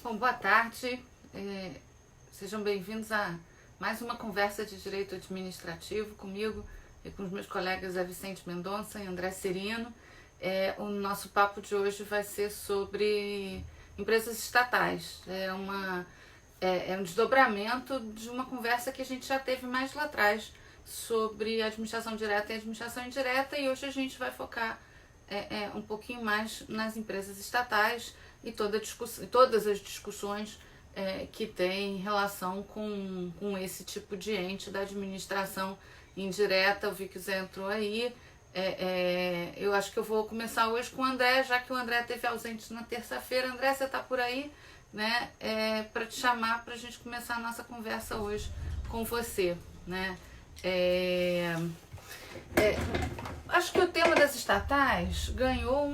Bom, boa tarde. Sejam bem-vindos a mais uma conversa de direito administrativo comigo e com os meus colegas Zé Vicente Mendonça e André Cirino. O nosso papo de hoje vai ser sobre empresas estatais. É um desdobramento de uma conversa que a gente já teve mais lá atrás sobre administração direta e administração indireta, e hoje a gente vai focar um pouquinho mais nas empresas estatais e todas as discussões que têm relação com esse tipo de ente da administração indireta. Eu vi que o Zé entrou aí. Eu acho que eu vou começar hoje com o André, já que o André esteve ausente na terça-feira. André, você está por aí, né? Para te chamar para a gente começar a nossa conversa hoje com você, né? Acho que o tema das estatais ganhou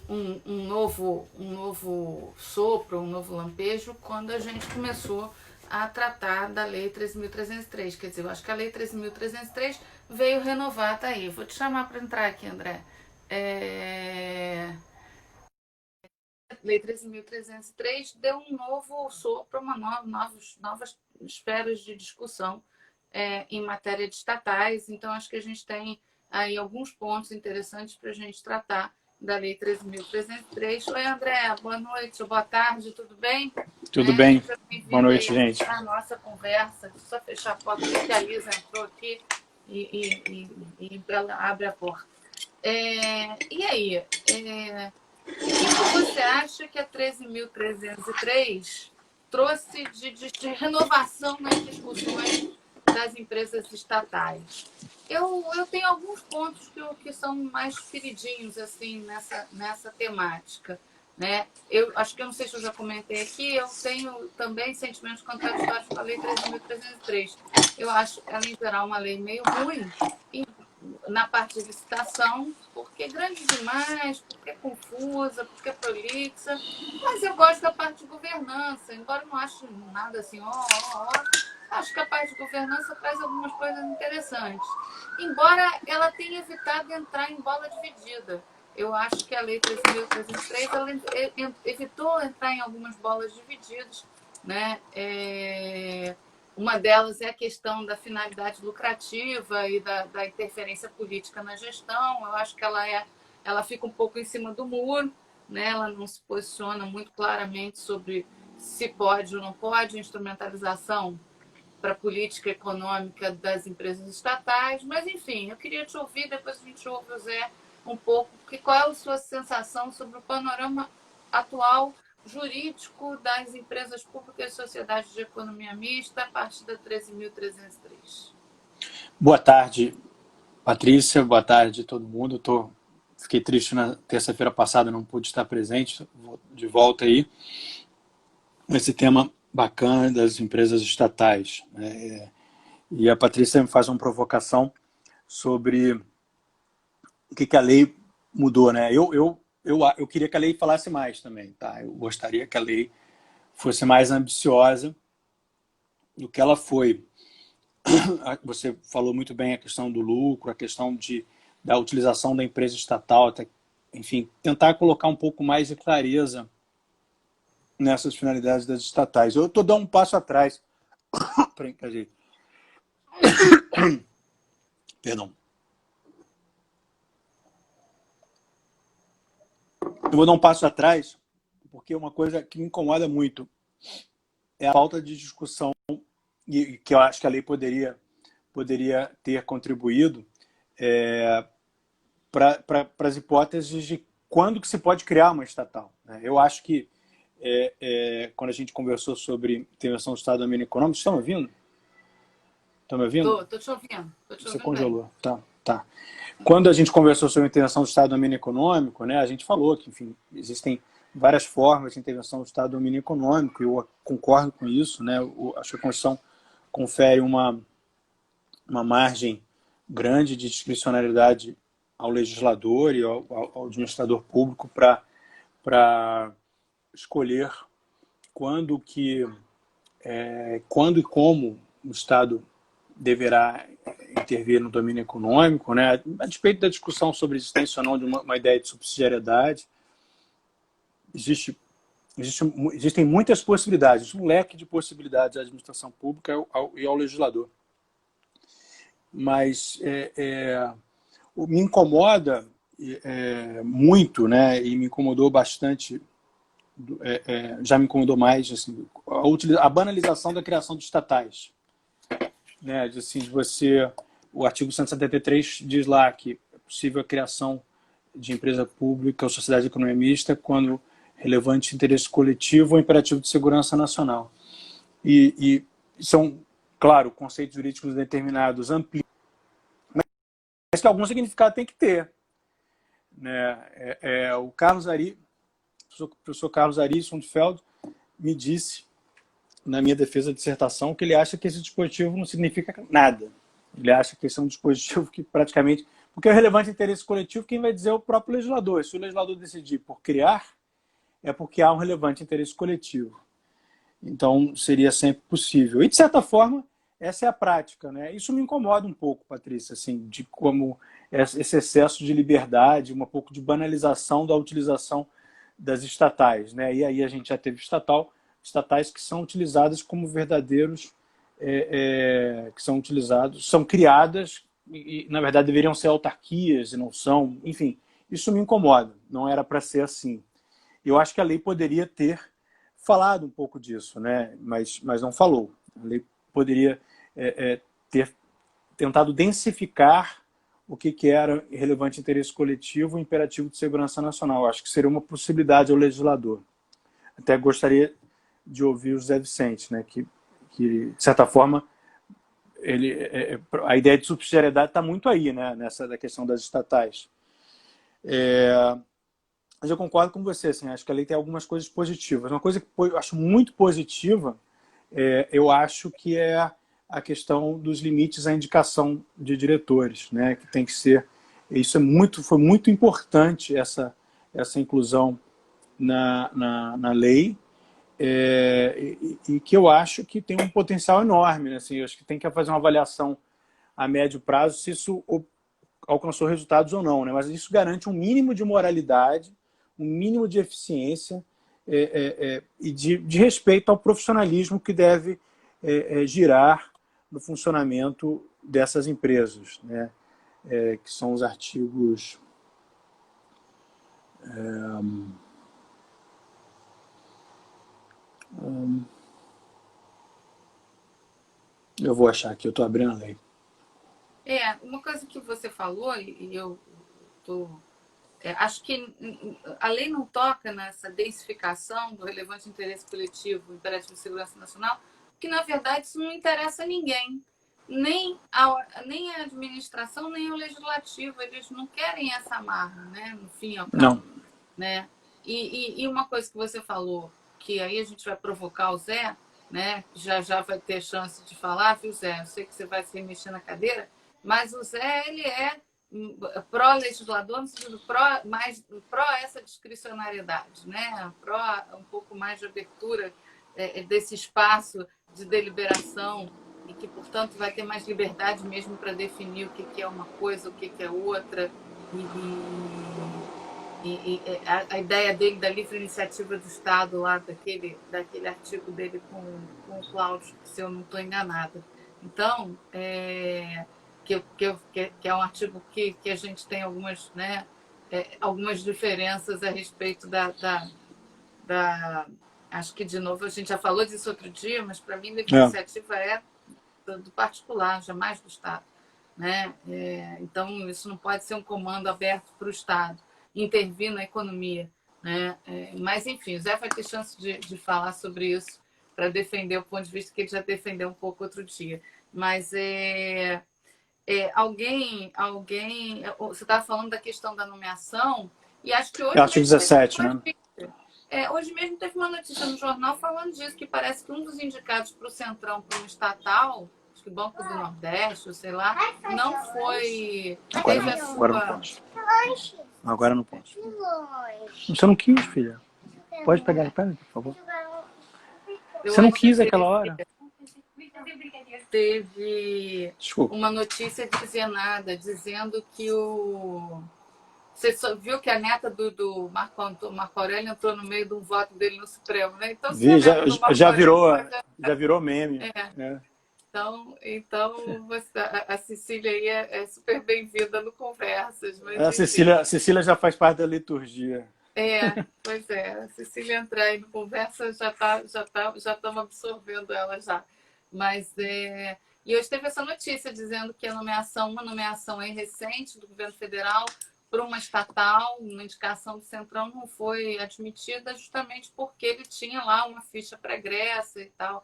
um novo sopro, um novo lampejo quando a gente começou a tratar da Lei 13.303. Quer dizer, eu acho que a Lei 13.303 veio renovar, tá aí. Vou te chamar para entrar aqui, André. Lei 13.303 deu um novo sopro, novas esferas de discussão em matéria de estatais. Então, acho que a gente tem aí alguns pontos interessantes para a gente tratar da Lei 13.303. Oi, André, boa noite, boa tarde, tudo bem? Tudo bem. Boa noite, aí gente. a nossa conversa. Só fechar a porta, que a Lisa entrou aqui e ela abre a porta. E aí, o que você acha que a 13.303 trouxe de renovação nas discussões das empresas estatais? Eu tenho alguns pontos que são mais queridinhos assim, nessa temática. Né? Eu acho que eu não sei se eu já comentei aqui, eu tenho também sentimentos contraditórios com a Lei 13.303. Eu acho ela, em geral, uma lei meio ruim, na parte de licitação, porque é grande demais, porque é confusa, porque é prolixa, mas eu gosto da parte de governança, embora eu não ache nada assim, acho que a parte de governança traz algumas coisas interessantes, embora ela tenha evitado entrar em bola dividida. Eu acho que a Lei 13.303 ela evitou entrar em algumas bolas divididas, né? Uma delas é a questão da finalidade lucrativa e da interferência política na gestão. Eu acho que ela fica um pouco em cima do muro, né? Ela não se posiciona muito claramente sobre se pode ou não pode instrumentalização para a política econômica das empresas estatais. Mas, enfim, eu queria te ouvir, depois a gente ouve o Zé um pouco, qual é a sua sensação sobre o panorama atual jurídico das empresas públicas e sociedades de economia mista a partir da 13.303. Boa tarde, Patrícia. Boa tarde, todo mundo. Fiquei triste na terça-feira passada, não pude estar presente. Vou de volta aí. Esse tema bacana das empresas estatais. E a Patrícia me faz uma provocação sobre o que a lei mudou, né? Eu queria que a lei falasse mais também, tá? Eu gostaria que a lei fosse mais ambiciosa do que ela foi. Você falou muito bem a questão do lucro, a questão da utilização da empresa estatal, enfim, tentar colocar um pouco mais de clareza nessas finalidades das estatais. Eu estou dando um passo atrás. Perdão. Eu vou dar um passo atrás, porque uma coisa que me incomoda muito é a falta de discussão, e que eu acho que a lei poderia ter contribuído para as hipóteses de quando que se pode criar uma estatal. Né? Eu acho que quando a gente conversou sobre intervenção do Estado no domínio econômico, estão me ouvindo? Estão me ouvindo? Estou te ouvindo. Você congelou. Tá. Quando a gente conversou sobre intervenção do Estado no domínio econômico, né, a gente falou que, enfim, existem várias formas de intervenção do Estado no domínio econômico, e eu concordo com isso. Né, acho que a Constituição confere uma margem grande de discricionariedade ao legislador e ao administrador público para escolher quando e como o Estado deverá intervir no domínio econômico, né? A despeito da discussão sobre a existência ou não de uma ideia de subsidiariedade. existem muitas possibilidades, um leque de possibilidades à administração pública e ao legislador. Mas me incomoda muito, né, e me incomodou bastante, já me incomodou mais, assim, a banalização da criação de estatais. Né, assim, o artigo 173 diz lá que é possível a criação de empresa pública ou sociedade de economia mista quando relevante interesse coletivo ou imperativo de segurança nacional. E são, claro, conceitos jurídicos determinados amplios, mas que algum significado tem que ter. Né? O professor Carlos Ari Sundfeld me disse, na minha defesa de dissertação, que ele acha que esse dispositivo não significa nada. Ele acha que esse é um dispositivo que praticamente... Porque é relevante interesse coletivo, quem vai dizer é o próprio legislador. Se o legislador decidir por criar, é porque há um relevante interesse coletivo. Então, seria sempre possível. E, de certa forma, essa é a prática. Né? Isso me incomoda um pouco, Patrícia, assim, de como esse excesso de liberdade, um pouco de banalização da utilização das estatais. Né? E aí a gente já teve estatais que são utilizadas como verdadeiros, que são criadas e, na verdade, deveriam ser autarquias e não são. Enfim, isso me incomoda. Não era para ser assim. Eu acho que a lei poderia ter falado um pouco disso, né? mas não falou. A lei poderia ter tentado densificar o que era relevante interesse coletivo e imperativo de segurança nacional. Eu acho que seria uma possibilidade ao legislador. Até gostaria de ouvir o José Vicente, né? que de certa forma, a ideia de subsidiariedade está muito aí, né? Nessa da questão das estatais. Mas eu concordo com você, assim, acho que a lei tem algumas coisas positivas. Uma coisa que eu acho muito positiva, eu acho que é a questão dos limites à indicação de diretores, né? Que tem que ser... Isso foi muito importante, essa inclusão na lei, e que eu acho que tem um potencial enorme. Né? Assim, eu acho que tem que fazer uma avaliação a médio prazo se isso alcançou resultados ou não. Né? Mas isso garante um mínimo de moralidade, um mínimo de eficiência e de respeito ao profissionalismo que deve girar no funcionamento dessas empresas, né? Que são os artigos... eu vou achar aqui, eu estou abrindo a lei. Uma coisa que você falou, e eu acho que a lei não toca nessa densificação do relevante interesse coletivo, imperativo de segurança nacional, porque, na verdade, isso não interessa a ninguém. Nem a administração, nem o legislativo. Eles não querem essa amarra, né? No fim ao cabo. Não. Né? E uma coisa que você falou, que aí a gente vai provocar o Zé, né? Já vai ter chance de falar, viu, Zé? Eu sei que você vai se mexer na cadeira, mas o Zé, ele é pró-legislador, no sentido mais pró essa discricionariedade, né? Pró um pouco mais de abertura desse espaço de deliberação e que, portanto, vai ter mais liberdade mesmo para definir o que é uma coisa, o que é outra. E a ideia dele da livre iniciativa do Estado, lá daquele artigo dele com o Cláudio, se eu não estou enganada. Então, que é um artigo que a gente tem algumas, né, algumas diferenças a respeito acho que, de novo, a gente já falou disso outro dia, mas para mim, livre iniciativa é do particular, jamais do Estado. Né? Então, isso não pode ser um comando aberto para o Estado intervir na economia. Né? Mas, enfim, o Zé vai ter chance de falar sobre isso para defender o ponto de vista que ele já defendeu um pouco outro dia. Mas alguém... Você estava falando da questão da nomeação, e acho que hoje... Artigo 17, né? Hoje mesmo teve uma notícia no jornal falando disso, que parece que um dos indicados para o Centrão, para um estatal, acho que Banco do Nordeste, ou sei lá, não foi... Agora não posso. Você não quis, filha? Pode pegar, por favor. Você não quis aquela hora? Teve uma notícia dizendo que Você só viu que a neta do Marco Aurélio entrou no meio de um voto dele no Supremo, né? Então, se a Vi, neta do Marco já Aurélio virou, pode... já virou meme. É. Né? Então a Cecília aí é super bem-vinda no Conversas, mas A enfim. Cecília já faz parte da liturgia. Pois é. A Cecília entrar aí no Conversas já estamos absorvendo ela já. Mas e hoje teve essa notícia dizendo que uma nomeação aí recente do governo federal para uma estatal, uma indicação do Centrão não foi admitida justamente porque ele tinha lá uma ficha pregressa e tal.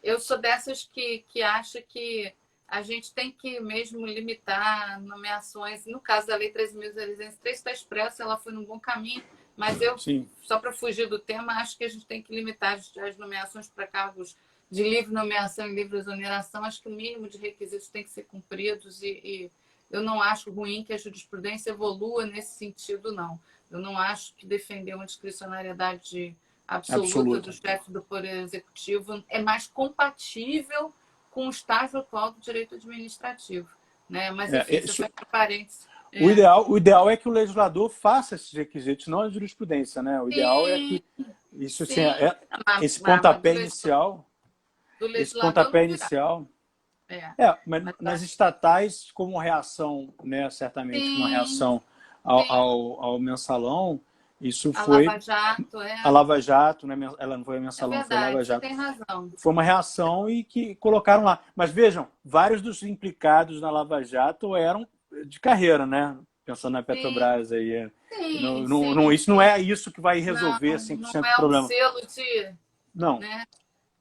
Eu sou dessas que acha que a gente tem que mesmo limitar nomeações. No caso da Lei 13.303, está expresso, ela foi num bom caminho, mas eu, Sim. só para fugir do tema, acho que a gente tem que limitar as nomeações para cargos de livre nomeação e livre exoneração. Acho que o mínimo de requisitos tem que ser cumpridos e eu não acho ruim que a jurisprudência evolua nesse sentido, não. Eu não acho que defender uma discricionariedade absoluta do chefe do Poder Executivo é mais compatível com o estágio atual do direito administrativo. Né? Mas, enfim, você faz parênteses. O ideal é que o legislador faça esses requisitos, não a jurisprudência. Né? O ideal é que isso, assim, esse pontapé inicial... Esse pontapé inicial... mas nas estatais, como reação, né, certamente, uma reação ao mensalão, isso foi... A Lava Jato, A Lava Jato, né? Ela não foi a mensalão, verdade, foi a Lava Jato. Você tem razão. Foi uma reação e que colocaram lá. Mas vejam, vários dos implicados na Lava Jato eram de carreira, né? Pensando na Petrobras aí. Isso não é isso que vai resolver 100% do problema. Não é um selo de... Não. Né?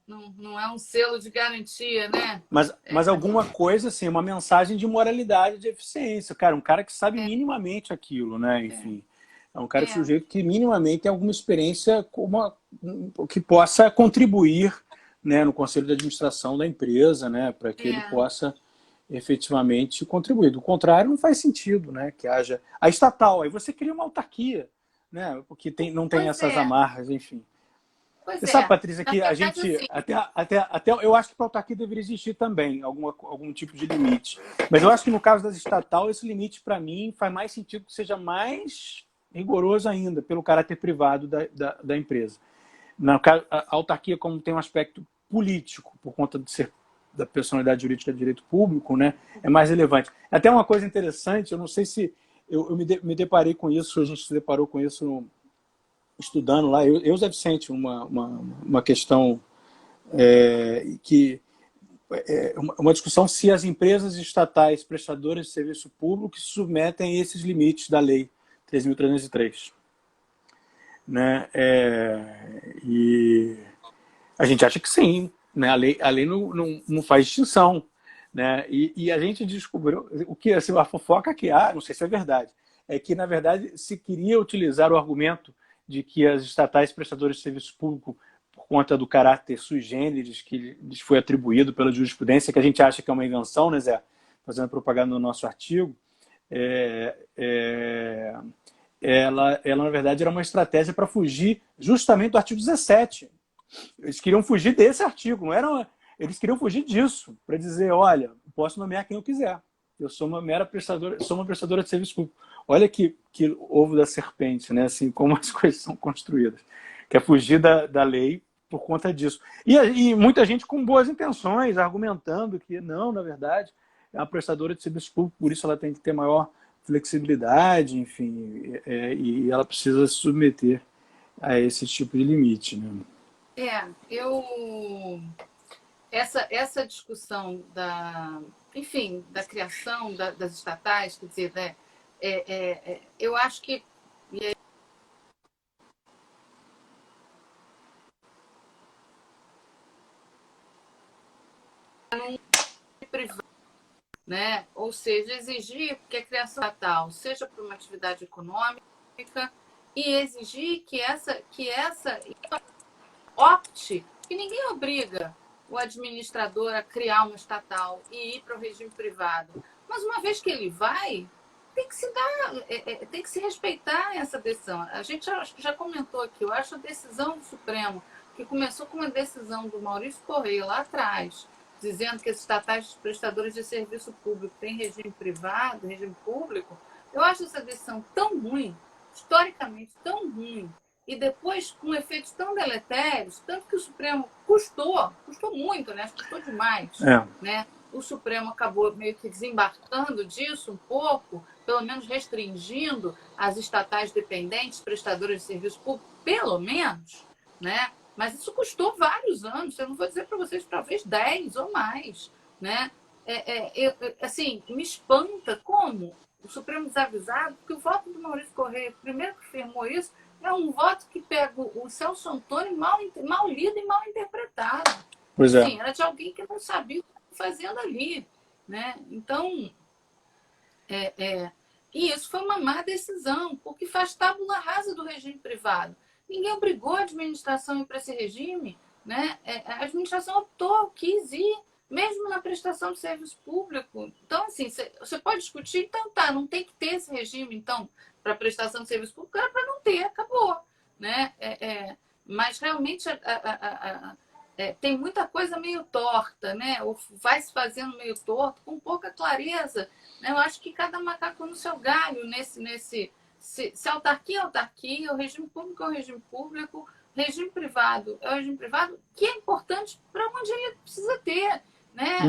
Não é um selo de garantia, né? Mas alguma coisa, assim, uma mensagem de moralidade, de eficiência. Cara, um cara que sabe minimamente aquilo, né? Enfim. É um cara sujeito que minimamente tem alguma experiência que possa contribuir, né, no conselho de administração da empresa, né, para que ele possa efetivamente contribuir. Do contrário, não faz sentido, né, que haja a estatal. Aí você cria uma autarquia, né, porque não tem essas amarras, enfim. Você sabe, Patrícia, que a gente até eu acho que para a autarquia deveria existir também algum tipo de limite. Mas eu acho que no caso das estatal, esse limite, para mim, faz mais sentido que seja mais rigoroso ainda, pelo caráter privado da empresa. A autarquia, como tem um aspecto político, por conta de ser da personalidade jurídica de direito público, né, é mais relevante. Até uma coisa interessante, eu não sei se... Eu me deparei com isso, a gente se deparou com isso estudando lá, Zé Vicente, uma questão uma discussão se as empresas estatais prestadoras de serviço público se submetem a esses limites da lei 3.303. Né? E a gente acha que sim, né? A lei não faz distinção. Né? E a gente descobriu o que assim, a fofoca que há, não sei se é verdade, é que, na verdade, se queria utilizar o argumento de que as estatais prestadoras de serviço público, por conta do caráter sui generis que lhes foi atribuído pela jurisprudência, que a gente acha que é uma invenção, né, Zé? Fazendo propaganda no nosso artigo, ela, na verdade, era uma estratégia para fugir justamente do artigo 17. Eles queriam fugir desse artigo, não era... Eles queriam fugir disso, para dizer, olha, posso nomear quem eu quiser. Eu sou uma mera prestadora, sou uma prestadora de serviço público. Olha que ovo da serpente, né? Assim, como as coisas são construídas. Que é fugir da lei por conta disso. E muita gente com boas intenções, argumentando que não, na verdade, é uma prestadora de serviço público, por isso ela tem que ter maior flexibilidade, enfim, e ela precisa se submeter a esse tipo de limite, né? Essa discussão enfim, da criação das estatais, quer dizer, né, eu acho que privado, né? Ou seja, exigir que a criação estatal seja para uma atividade econômica e exigir que essa opte, que ninguém obriga o administrador a criar uma estatal e ir para o regime privado. Mas uma vez que ele vai, tem que se respeitar essa decisão. A gente já comentou aqui, eu acho a decisão do Supremo, que começou com uma decisão do Maurício Correia lá atrás, dizendo que esses estatais prestadores de serviço público têm regime privado, regime público, Eu acho essa decisão tão ruim, historicamente tão ruim, e depois com efeitos tão deletérios, tanto que o Supremo custou muito, né? Custou demais, né? O Supremo acabou meio que desembarcando disso um pouco, pelo menos restringindo as estatais dependentes, prestadoras de serviço público, pelo menos, né? Mas isso custou vários anos, eu não vou dizer para vocês, talvez 10 ou mais, né? Assim, me espanta como o Supremo desavisado, porque o voto do Maurício Correia, primeiro que firmou isso, é um voto que pega o Celso Antônio mal lido e mal interpretado. Pois é. Sim, era de alguém que não sabia o que estava fazendo ali, né? Então, e isso foi uma má decisão, porque faz tábula rasa do regime privado. Ninguém obrigou a administração a ir para esse regime, né? A administração optou, quis ir, mesmo na prestação de serviço público. Então, assim, você pode discutir, então tá, não tem que ter esse regime, então, para prestação de serviço público, era para não ter, acabou, né? Mas realmente tem muita coisa meio torta, né? Ou vai se fazendo meio torto, com pouca clareza. Né? Eu acho que cada macaco no seu galho se autarquia é autarquia, o regime público é o regime público, regime privado é o regime privado, que é importante para onde ele precisa ter, né?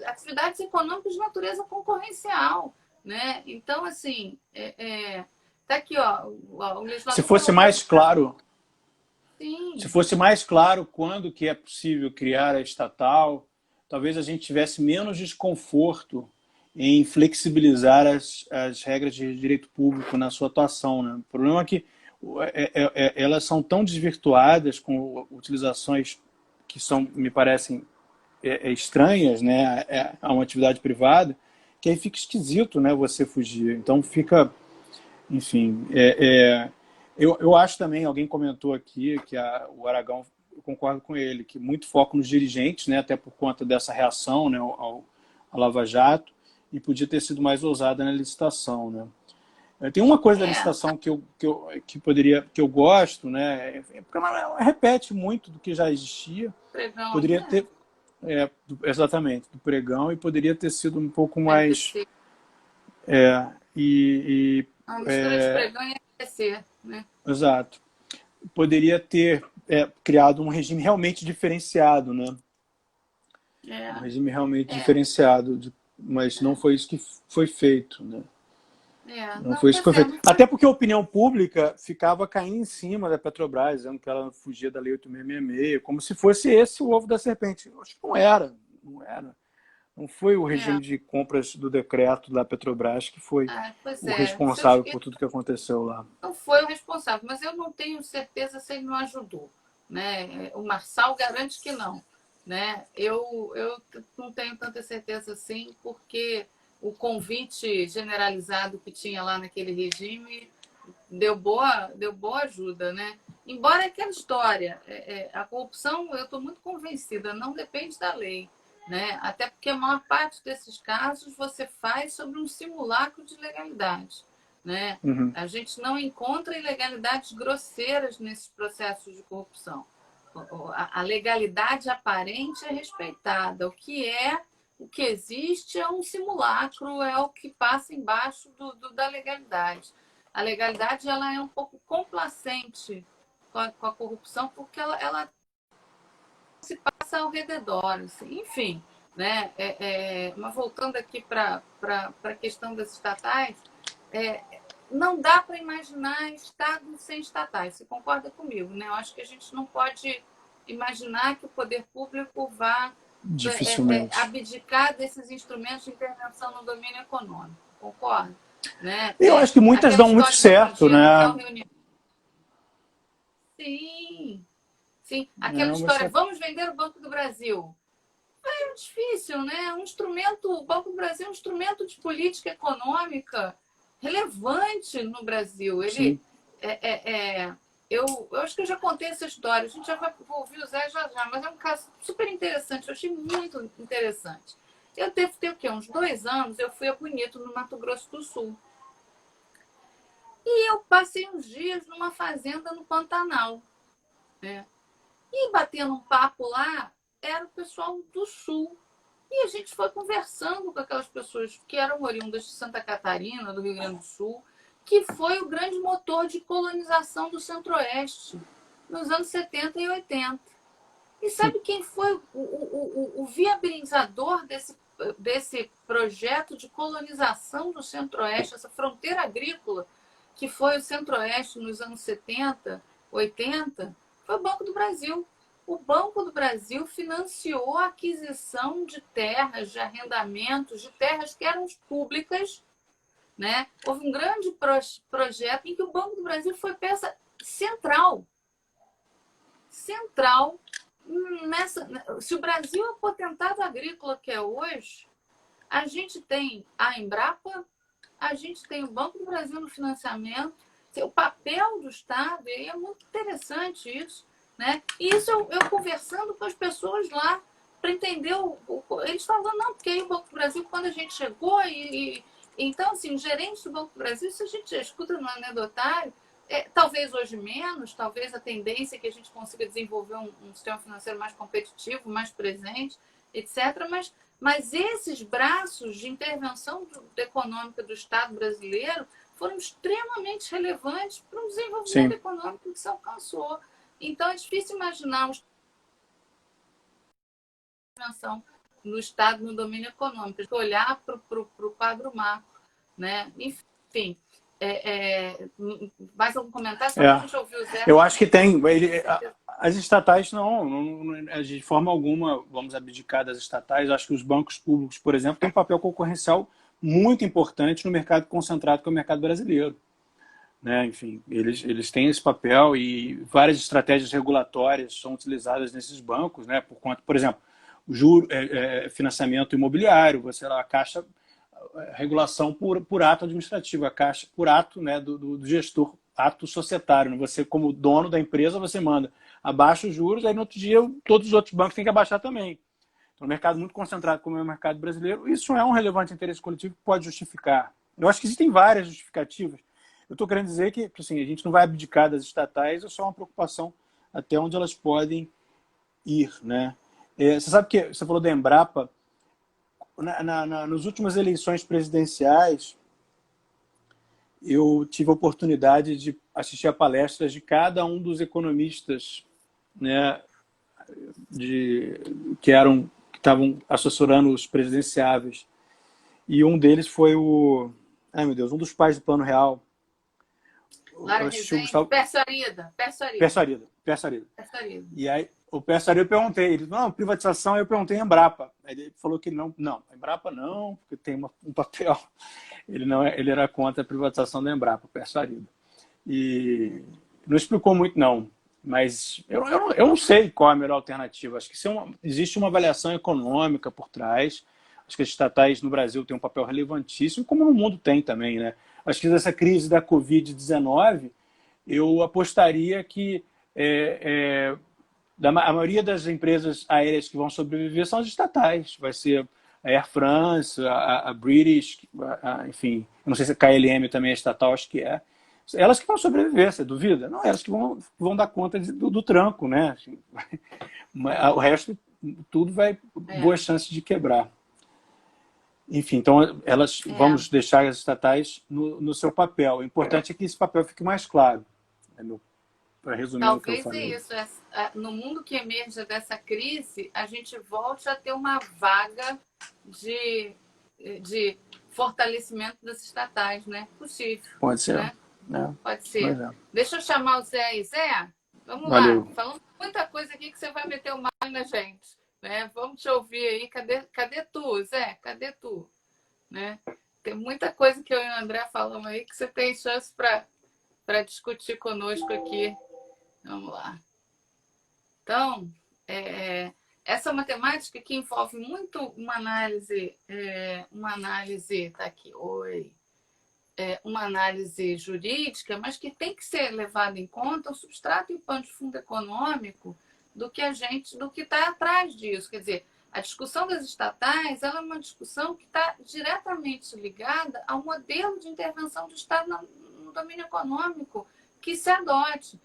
Atividades econômicas de natureza concorrencial, né? Então, assim, tá aqui, ó, o legislador... Se fosse mais claro... Sim. Se fosse mais claro quando que é possível criar a estatal, talvez a gente tivesse menos desconforto em flexibilizar as regras de direito público na sua atuação. Né? O problema é que elas são tão desvirtuadas com utilizações que me parecem estranhas, né, a uma atividade privada, que aí fica esquisito, né, você fugir. Então fica, enfim, eu acho também, alguém comentou aqui que o Aragão, eu concordo com ele, que muito foco nos dirigentes, né, até por conta dessa reação, né, ao Lava Jato, e podia ter sido mais ousada na licitação, né. Tem uma coisa da licitação que eu gosto, né, porque ela repete muito do que já existia. Pregão, poderia ter exatamente, do pregão, e poderia ter sido um pouco mais uma mistura de pregão e RPC, né? Exato. Poderia ter criado um regime realmente diferenciado, né? Um regime realmente diferenciado, mas não foi isso que foi feito, né? Não foi isso que foi feito. Até porque a opinião pública ficava caindo em cima da Petrobras, dizendo que ela fugia da Lei 8666, como se fosse esse o ovo da serpente. Eu acho que não era. Não foi o regime de compras do decreto da Petrobras que foi o responsável por tudo que aconteceu lá. Não foi o responsável, mas eu não tenho certeza se ele não ajudou. Né? O Marçal garante que não. Né? Eu não tenho tanta certeza assim, porque o convite generalizado que tinha lá naquele regime deu boa ajuda. Né? Embora aquela história, a corrupção, eu estou muito convencida, não depende da lei. Né? Até porque a maior parte desses casos você faz sobre um simulacro de legalidade. Né? A gente não encontra ilegalidades grosseiras nesses processos de corrupção. A legalidade aparente é respeitada. O que existe é um simulacro, é o que passa embaixo da legalidade. A legalidade ela é um pouco complacente com a corrupção, porque ela se passa ao redor. Assim. Enfim, né? Mas voltando aqui para a questão das estatais, não dá para imaginar Estado sem estatais. Você concorda comigo? Né? Eu acho que a gente não pode imaginar que o poder público vá abdicar desses instrumentos de intervenção no domínio econômico. Concorda? Né? Eu acho que muitas dão muito certo, né? Sim. Sim. Aquela história, vamos vender o Banco do Brasil. É difícil, né? O Banco do Brasil é um instrumento de política econômica relevante no Brasil. Ele eu acho que eu já contei essa história. A gente já vai ouvir o Zé já, mas é um caso super interessante. Eu achei muito interessante. Eu devo ter o quê? Uns 2 anos, eu fui a Bonito, no Mato Grosso do Sul. E eu passei uns dias numa fazenda no Pantanal. Né? E batendo um papo lá, era o pessoal do Sul. E a gente foi conversando com aquelas pessoas que eram oriundas de Santa Catarina, do Rio Grande do Sul, que foi o grande motor de colonização do Centro-Oeste nos anos 70 e 80. E sabe quem foi o viabilizador desse projeto de colonização do Centro-Oeste, essa fronteira agrícola que foi o Centro-Oeste nos anos 70, 80? Foi o Banco do Brasil. O Banco do Brasil financiou a aquisição de terras, de arrendamentos, de terras que eram públicas, né? Houve um grande projeto em que o Banco do Brasil foi peça central. Central nessa. Se o Brasil é o potentado agrícola que é hoje, a gente tem a Embrapa, a gente tem o Banco do Brasil no financiamento, o papel do Estado, e é muito interessante isso, né? E isso eu conversando com as pessoas lá para entender eles falando, não, porque aí o Banco do Brasil, quando a gente chegou, então, assim, os gerentes do Banco do Brasil, isso a gente já escuta no anedotário, talvez hoje menos, talvez a tendência é que a gente consiga desenvolver um sistema financeiro mais competitivo, mais presente, etc. Mas esses braços de intervenção econômica do Estado brasileiro foram extremamente relevantes para o desenvolvimento econômico que se alcançou. Então, é difícil imaginar uma intervenção no Estado no domínio econômico, olhar para o quadro macro, né? Enfim, mais algum comentário? Só para a gente ouvir o Zé. Eu acho que tem. As estatais não, de forma alguma vamos abdicar das estatais. Acho que os bancos públicos, por exemplo, têm um papel concorrencial muito importante no mercado concentrado que é o mercado brasileiro. Né? Enfim, eles têm esse papel e várias estratégias regulatórias são utilizadas nesses bancos, né? Por conta, por exemplo, financiamento imobiliário, você lá, a Caixa, regulação por ato administrativo, a Caixa por ato, né, do gestor, ato societário. Né? Você, como dono da empresa, você manda abaixa os juros, aí no outro dia todos os outros bancos têm que abaixar também. Então, um mercado muito concentrado como é o mercado brasileiro, isso é um relevante interesse coletivo que pode justificar. Eu acho que existem várias justificativas. Eu estou querendo dizer que assim, a gente não vai abdicar das estatais, é só uma preocupação até onde elas podem ir. Né? Você sabe que você falou da Embrapa, nas últimas eleições presidenciais, eu tive a oportunidade de assistir a palestras de cada um dos economistas, né, que estavam assessorando os presidenciáveis. E um deles foi um dos pais do Plano Real. Lara Rezende, Persarida. E aí, o Persarida eu perguntei, ele falou, não, privatização, eu perguntei em Embrapa. Aí ele falou que não, Embrapa não, porque tem um papel. Ele era contra a privatização da Embrapa, o Persarida. E não explicou muito, não. Mas eu não sei qual é a melhor alternativa. Acho que existe uma avaliação econômica por trás. Acho que as estatais no Brasil têm um papel relevantíssimo, como no mundo tem também. Né? Acho que nessa crise da Covid-19, eu apostaria que a maioria das empresas aéreas que vão sobreviver são as estatais. Vai ser a Air France, a British, enfim, não sei se a KLM também é estatal, acho que é. Elas que vão sobreviver, você duvida? Não, elas que vão dar conta do tranco, né? O resto, tudo vai boas chances de quebrar. Enfim, então vamos deixar as estatais no seu papel. O importante é que esse papel fique mais claro. Para resumir o que eu falei. Talvez isso, no mundo que emerja dessa crise, a gente volte a ter uma vaga de fortalecimento das estatais, né? Possível. Pode ser. Né? Pode ser. É. Deixa eu chamar o Zé aí. Zé, vamos Valeu. lá. Falando muita coisa aqui que você vai meter o mal na gente. Né? Vamos te ouvir aí. Cadê tu, Zé? Cadê tu? Né? Tem muita coisa que eu e o André falamos aí que você tem chance para discutir conosco aqui. Vamos lá. Então, essa matemática que envolve muito uma análise, tá aqui, uma análise jurídica, mas que tem que ser levado em conta o substrato e o pano de fundo econômico do que está atrás disso. Quer dizer, a discussão das estatais ela é uma discussão que está diretamente ligada ao modelo de intervenção do Estado no domínio econômico que se adote.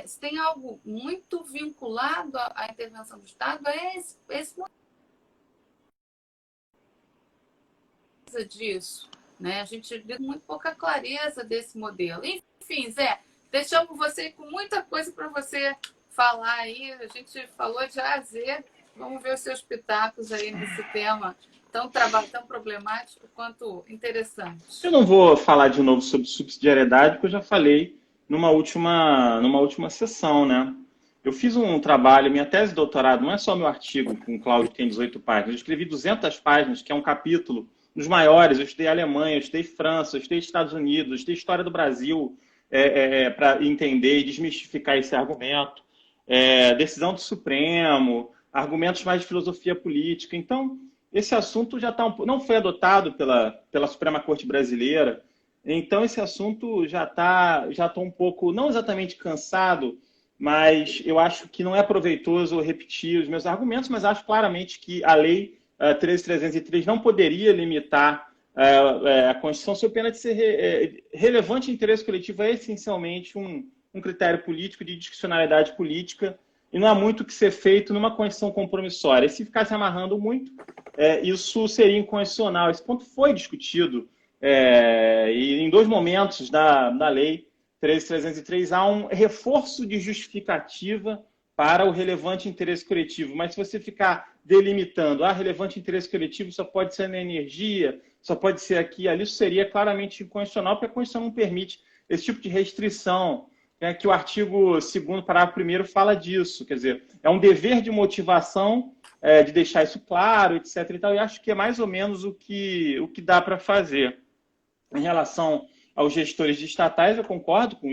Se tem algo muito vinculado à intervenção do Estado, é esse modelo. disso, né? A gente vê muito pouca clareza desse modelo. Enfim, Zé, deixamos você com muita coisa para você falar aí. A gente falou de A a Z. Vamos ver os seus pitacos aí nesse tema tão problemático quanto interessante. Eu não vou falar de novo sobre subsidiariedade, porque eu já falei numa última sessão, né? Eu fiz um trabalho, minha tese de doutorado, não é só meu artigo com o Cláudio, que tem 18 páginas, eu escrevi 200 páginas, que é um capítulo dos maiores. Eu estudei Alemanha, eu estudei França, eu estudei Estados Unidos, eu estudei história do Brasil, para entender e desmistificar esse argumento, decisão do Supremo, argumentos mais de filosofia política. Então, esse assunto já não foi adotado pela Suprema Corte Brasileira, então esse assunto já estou um pouco, não exatamente cansado, mas eu acho que não é proveitoso repetir os meus argumentos, mas acho claramente que a Lei 13.303 não poderia limitar a Constituição sob pena de ser relevante interesse coletivo. É essencialmente um critério político de discricionariedade política, e não há muito que ser feito numa Constituição compromissória. E se ficar se amarrando muito, isso seria inconstitucional. Esse ponto foi discutido e em 2 momentos da Lei 13.303 há um reforço de justificativa para o relevante interesse coletivo. Mas se você ficar delimitando, relevante interesse coletivo só pode ser na energia, só pode ser aqui e ali, isso seria claramente inconstitucional, porque a Constituição não permite esse tipo de restrição. Que o artigo 2º, parágrafo 1º, fala disso. Quer dizer, é um dever de motivação, de deixar isso claro, etc. E tal, e acho que é mais ou menos o que dá para fazer. Em relação aos gestores de estatais, eu concordo com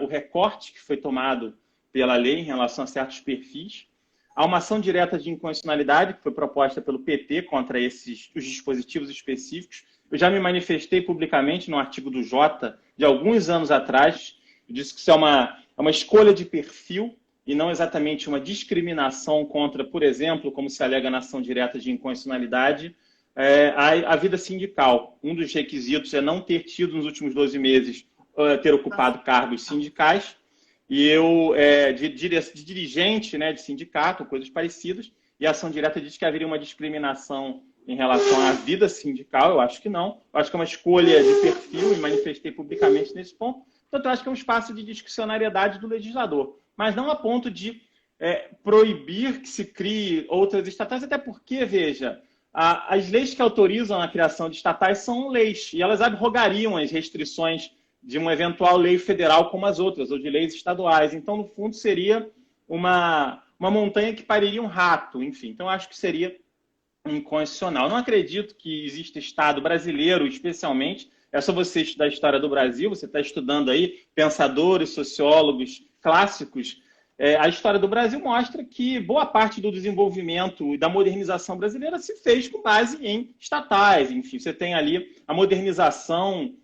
o recorte que foi tomado pela lei em relação a certos perfis. Há uma ação direta de inconstitucionalidade que foi proposta pelo PT contra os dispositivos específicos. Eu já me manifestei publicamente no artigo do Jota, de alguns anos atrás. Eu disse que isso é uma escolha de perfil e não exatamente uma discriminação contra, por exemplo, como se alega na ação direta de inconstitucionalidade, a vida sindical. Um dos requisitos é não ter tido nos últimos 12 meses, ter ocupado cargos sindicais, e eu, de dirigente, né, de sindicato, coisas parecidas, e a ação direta diz que haveria uma discriminação em relação à vida sindical. Eu acho que não. Eu acho que é uma escolha de perfil, e manifestei publicamente nesse ponto. Portanto, eu acho que é um espaço de discricionariedade do legislador, mas não a ponto de proibir que se crie outras estatais, até porque, veja, as leis que autorizam a criação de estatais são leis, e elas abrogariam as restrições de uma eventual lei federal como as outras, ou de leis estaduais. Então, no fundo, seria uma montanha que pariria um rato, enfim. Então, acho que seria inconstitucional. Não acredito que exista Estado brasileiro, especialmente. É só você estudar a história do Brasil, você está estudando aí pensadores, sociólogos clássicos. A história do Brasil mostra que boa parte do desenvolvimento e da modernização brasileira se fez com base em estatais. Enfim, você tem ali a modernização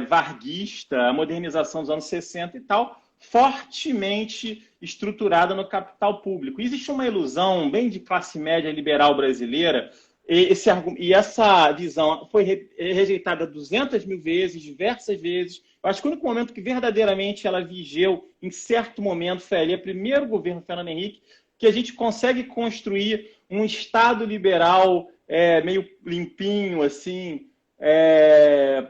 varguista, a modernização dos anos 60 e tal, fortemente estruturada no capital público. E existe uma ilusão bem de classe média liberal brasileira, e essa visão foi rejeitada 200 mil vezes, diversas vezes. Eu acho que o único momento que verdadeiramente ela vigeu, em certo momento, foi ali, o primeiro governo Fernando Henrique, que a gente consegue construir um Estado liberal meio limpinho, assim,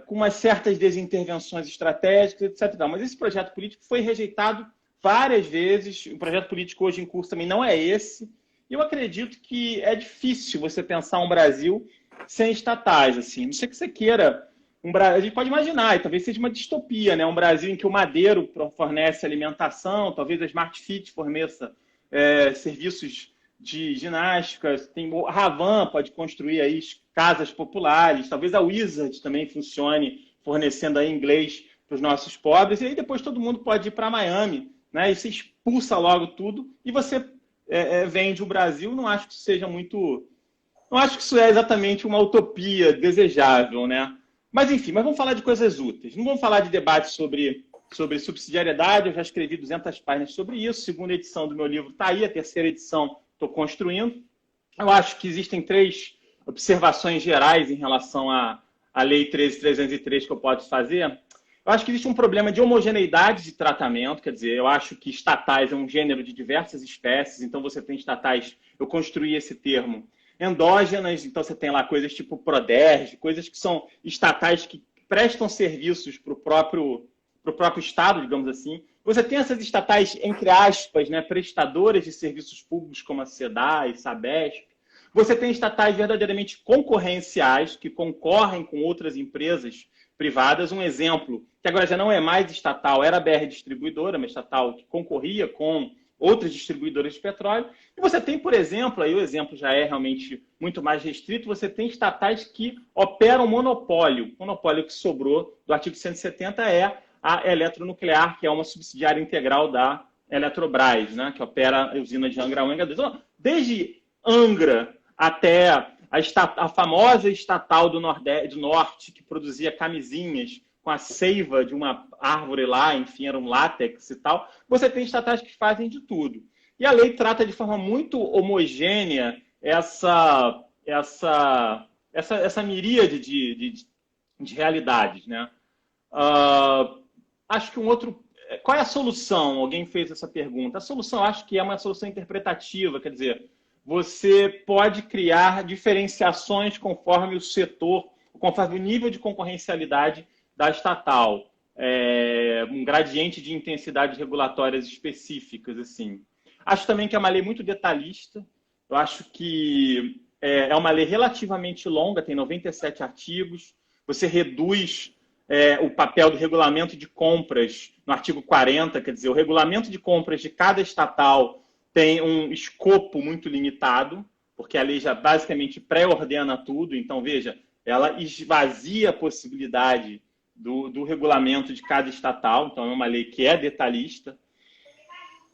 com umas certas desintervenções estratégicas, etc. Mas esse projeto político foi rejeitado várias vezes. O projeto político hoje em curso também não é esse. E eu acredito que é difícil você pensar um Brasil sem estatais, assim. Não sei que você queira. A gente pode imaginar, e talvez seja uma distopia, né? Um Brasil em que o madeiro fornece alimentação, talvez a Smart Fit forneça serviços de ginástica, a Ravan pode construir aí casas populares, talvez a Wizard também funcione fornecendo aí inglês para os nossos pobres, e aí depois todo mundo pode ir para Miami, né? E você expulsa logo tudo e você vende o Brasil. Não acho que isso seja muito... Não acho que isso é exatamente uma utopia desejável, né? Mas enfim, vamos falar de coisas úteis. Não vamos falar de debate sobre subsidiariedade. Eu já escrevi 200 páginas sobre isso. A segunda edição do meu livro está aí, a terceira edição estou construindo. Eu acho que existem 3 observações gerais em relação à Lei 13.303 que eu posso fazer. Eu acho que existe um problema de homogeneidade de tratamento, quer dizer, eu acho que estatais é um gênero de diversas espécies, então você tem estatais, eu construí esse termo, endógenas, então você tem lá coisas tipo Proderj, coisas que são estatais que prestam serviços para o próprio Estado, digamos assim. Você tem essas estatais, entre aspas, né, prestadoras de serviços públicos, como a SEDAI, Sabesp. Você tem estatais verdadeiramente concorrenciais, que concorrem com outras empresas privadas. Um exemplo, que agora já não é mais estatal, era a BR Distribuidora, uma estatal que concorria com outras distribuidoras de petróleo. E você tem, por exemplo, aí o exemplo já é realmente muito mais restrito, você tem estatais que operam monopólio. O monopólio que sobrou do artigo 170 é a Eletronuclear, que é uma subsidiária integral da Eletrobras, né, que opera a usina de Angra 1 e Angra 2. Então, desde Angra até a famosa estatal do Norte, que produzia camisinhas com a seiva de uma árvore lá, enfim, era um látex e tal. Você tem estatais que fazem de tudo. E a lei trata de forma muito homogênea essa miríade de realidades, né? Acho que um outro... Qual é a solução? Alguém fez essa pergunta. A solução, acho que é uma solução interpretativa, quer dizer, você pode criar diferenciações conforme o setor, conforme o nível de concorrencialidade da estatal, um gradiente de intensidades regulatórias específicas, assim. Acho também que é uma lei muito detalhista. Eu acho que é uma lei relativamente longa, tem 97 artigos. Você reduz o papel do regulamento de compras no artigo 40, quer dizer, o regulamento de compras de cada estatal tem um escopo muito limitado, porque a lei já basicamente pré-ordena tudo. Então, veja, ela esvazia a possibilidade do regulamento de cada estatal. Então, é uma lei que é detalhista.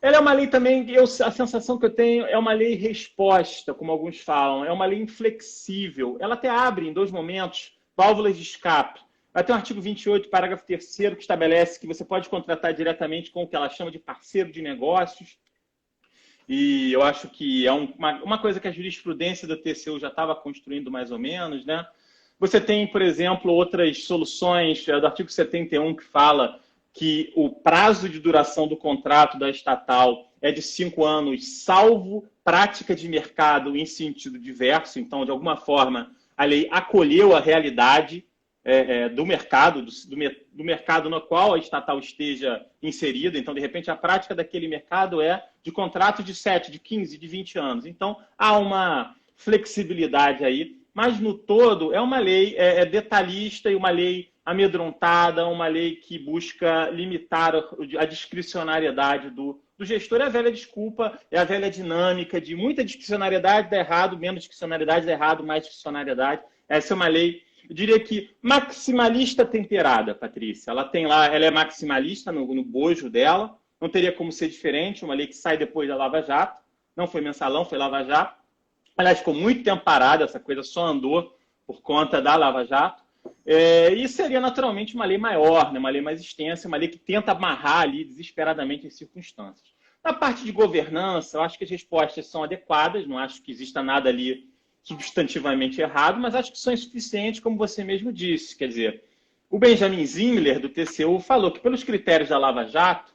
Ela é uma lei também, a sensação que eu tenho é uma lei resposta, como alguns falam. É uma lei inflexível. Ela até abre, em 2 momentos, válvulas de escape. Vai ter o artigo 28, parágrafo 3º, que estabelece que você pode contratar diretamente com o que ela chama de parceiro de negócios. E eu acho que é uma coisa que a jurisprudência do TCU já estava construindo mais ou menos, né? Você tem, por exemplo, outras soluções do artigo 71 que fala que o prazo de duração do contrato da estatal é de 5 anos, salvo prática de mercado em sentido diverso. Então, de alguma forma, a lei acolheu a realidade do mercado, do mercado no qual a estatal esteja inserida. Então, de repente, a prática daquele mercado é de contrato de 7, de 15, de 20 anos. Então, há uma flexibilidade aí, mas, no todo, é uma lei detalhista e uma lei amedrontada, uma lei que busca limitar a discricionariedade do gestor. É a velha desculpa, é a velha dinâmica de muita discricionariedade dá errado, menos discricionariedade dá errado, mais discricionariedade. Essa é uma lei, eu diria que maximalista temperada, Patrícia. Ela é maximalista no bojo dela, não teria como ser diferente, uma lei que sai depois da Lava Jato, não foi mensalão, foi Lava Jato. Aliás, ficou muito tempo parada, essa coisa só andou por conta da Lava Jato. E seria naturalmente uma lei maior, né? Uma lei mais extensa, uma lei que tenta amarrar ali desesperadamente as circunstâncias. Na parte de governança, eu acho que as respostas são adequadas, não acho que exista nada ali substantivamente errado, mas acho que são insuficientes, como você mesmo disse. Quer dizer, o Benjamin Zimler, do TCU, falou que pelos critérios da Lava Jato,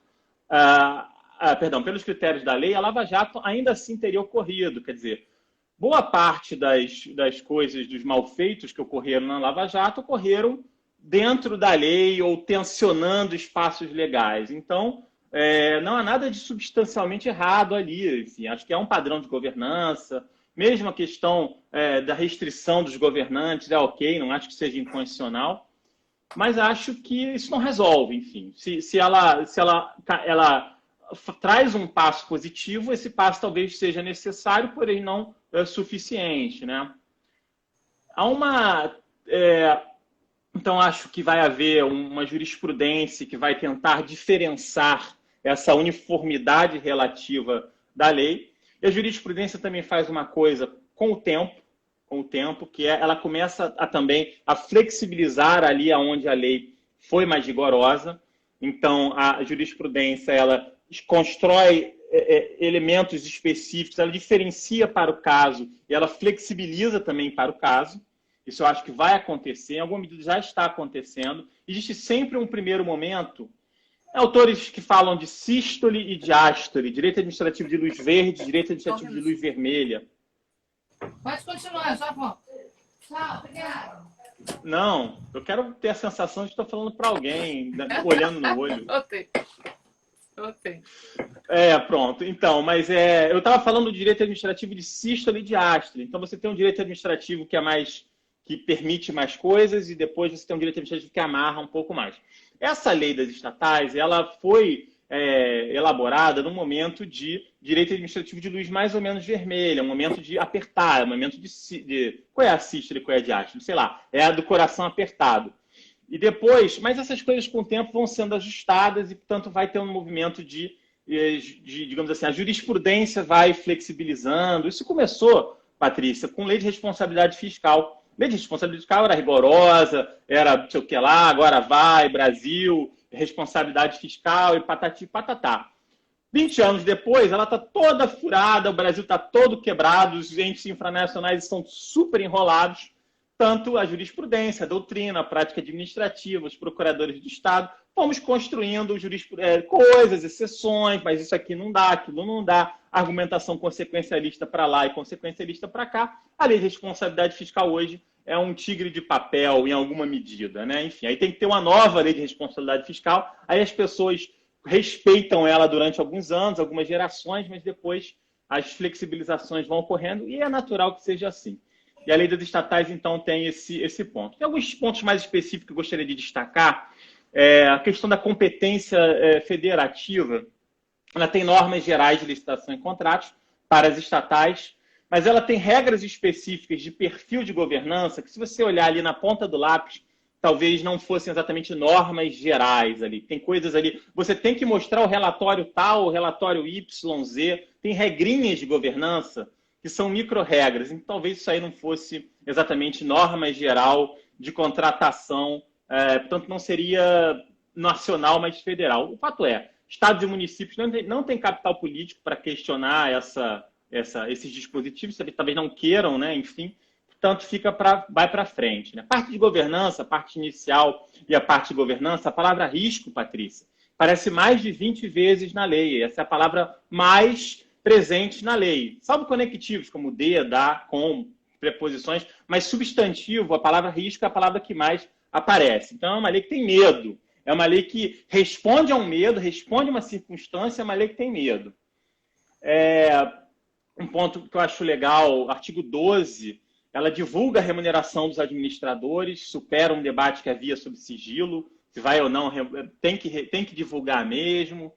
pelos critérios da lei, a Lava Jato ainda assim teria ocorrido. Quer dizer, boa parte das coisas, dos malfeitos que ocorreram na Lava Jato, ocorreram dentro da lei ou tensionando espaços legais. Então, não há nada de substancialmente errado ali. Enfim, acho que é um padrão de governança. Mesmo a questão da restrição dos governantes é ok, não acho que seja inconstitucional. Mas acho que isso não resolve, enfim. Se ela traz um passo positivo, esse passo talvez seja necessário, porém não suficiente, né? Então, acho que vai haver uma jurisprudência que vai tentar diferenciar essa uniformidade relativa da lei. E a jurisprudência também faz uma coisa com o tempo, que ela começa também a flexibilizar ali onde a lei foi mais rigorosa. Então, a jurisprudência, ela constrói elementos específicos, ela diferencia para o caso e ela flexibiliza também para o caso. Isso eu acho que vai acontecer, em alguma medida já está acontecendo. Existe sempre um primeiro momento. Autores que falam de sístole e diástole, direito administrativo de luz verde, direito administrativo de luz vermelha. Pode continuar, já volto. Tchau, obrigada. Não, eu quero ter a sensação de que estou falando para alguém, olhando no olho. Ok. Pronto. Então, mas eu estava falando do direito administrativo de sístole e de diástole. Então, você tem um direito administrativo que permite mais coisas e depois você tem um direito administrativo que amarra um pouco mais. Essa lei das estatais, ela foi elaborada num momento de direito administrativo de luz mais ou menos vermelha, um momento de apertar, um momento de qual é a sístole e qual é a diástole? Sei lá, é a do coração apertado. E depois, mas essas coisas com o tempo vão sendo ajustadas e, portanto, vai ter um movimento digamos assim, a jurisprudência vai flexibilizando. Isso começou, Patrícia, com lei de responsabilidade fiscal. Lei de responsabilidade fiscal era rigorosa, era não sei o que lá, agora vai, Brasil, responsabilidade fiscal e patati patatá. 20 anos depois, ela está toda furada, o Brasil está todo quebrado, os entes infranacionais estão super enrolados, tanto a jurisprudência, a doutrina, a prática administrativa, os procuradores do Estado, fomos construindo coisas, exceções, mas isso aqui não dá, aquilo não dá, argumentação consequencialista para lá e consequencialista para cá. A lei de responsabilidade fiscal hoje é um tigre de papel em alguma medida, né? Enfim, aí tem que ter uma nova lei de responsabilidade fiscal, aí as pessoas respeitam ela durante alguns anos, algumas gerações, mas depois as flexibilizações vão ocorrendo e é natural que seja assim. E a lei das estatais, então, tem esse ponto. Tem alguns pontos mais específicos que eu gostaria de destacar. A questão da competência federativa. Ela tem normas gerais de licitação e contratos para as estatais, mas ela tem regras específicas de perfil de governança que, se você olhar ali na ponta do lápis, talvez não fossem exatamente normas gerais ali. Tem coisas ali. Você tem que mostrar o relatório tal, o relatório YZ, tem regrinhas de governança que são micro-regras. Então, talvez isso aí não fosse exatamente norma geral de contratação, portanto, não seria nacional, mas federal. O fato é, estados e municípios não têm capital político para questionar esses dispositivos, talvez não queiram, né? Enfim, portanto, vai para frente. Né? Parte de governança, a parte inicial e a parte de governança, a palavra risco, Patrícia, aparece mais de 20 vezes na lei. Essa é a palavra mais presente na lei. Salvo conectivos, como de, da, com, preposições, mas substantivo, a palavra risco é a palavra que mais aparece. Então, é uma lei que tem medo. É uma lei que responde a um medo, responde a uma circunstância, é uma lei que tem medo. Um ponto que eu acho legal, artigo 12, ela divulga a remuneração dos administradores, supera um debate que havia sobre sigilo, se vai ou não, tem que divulgar mesmo.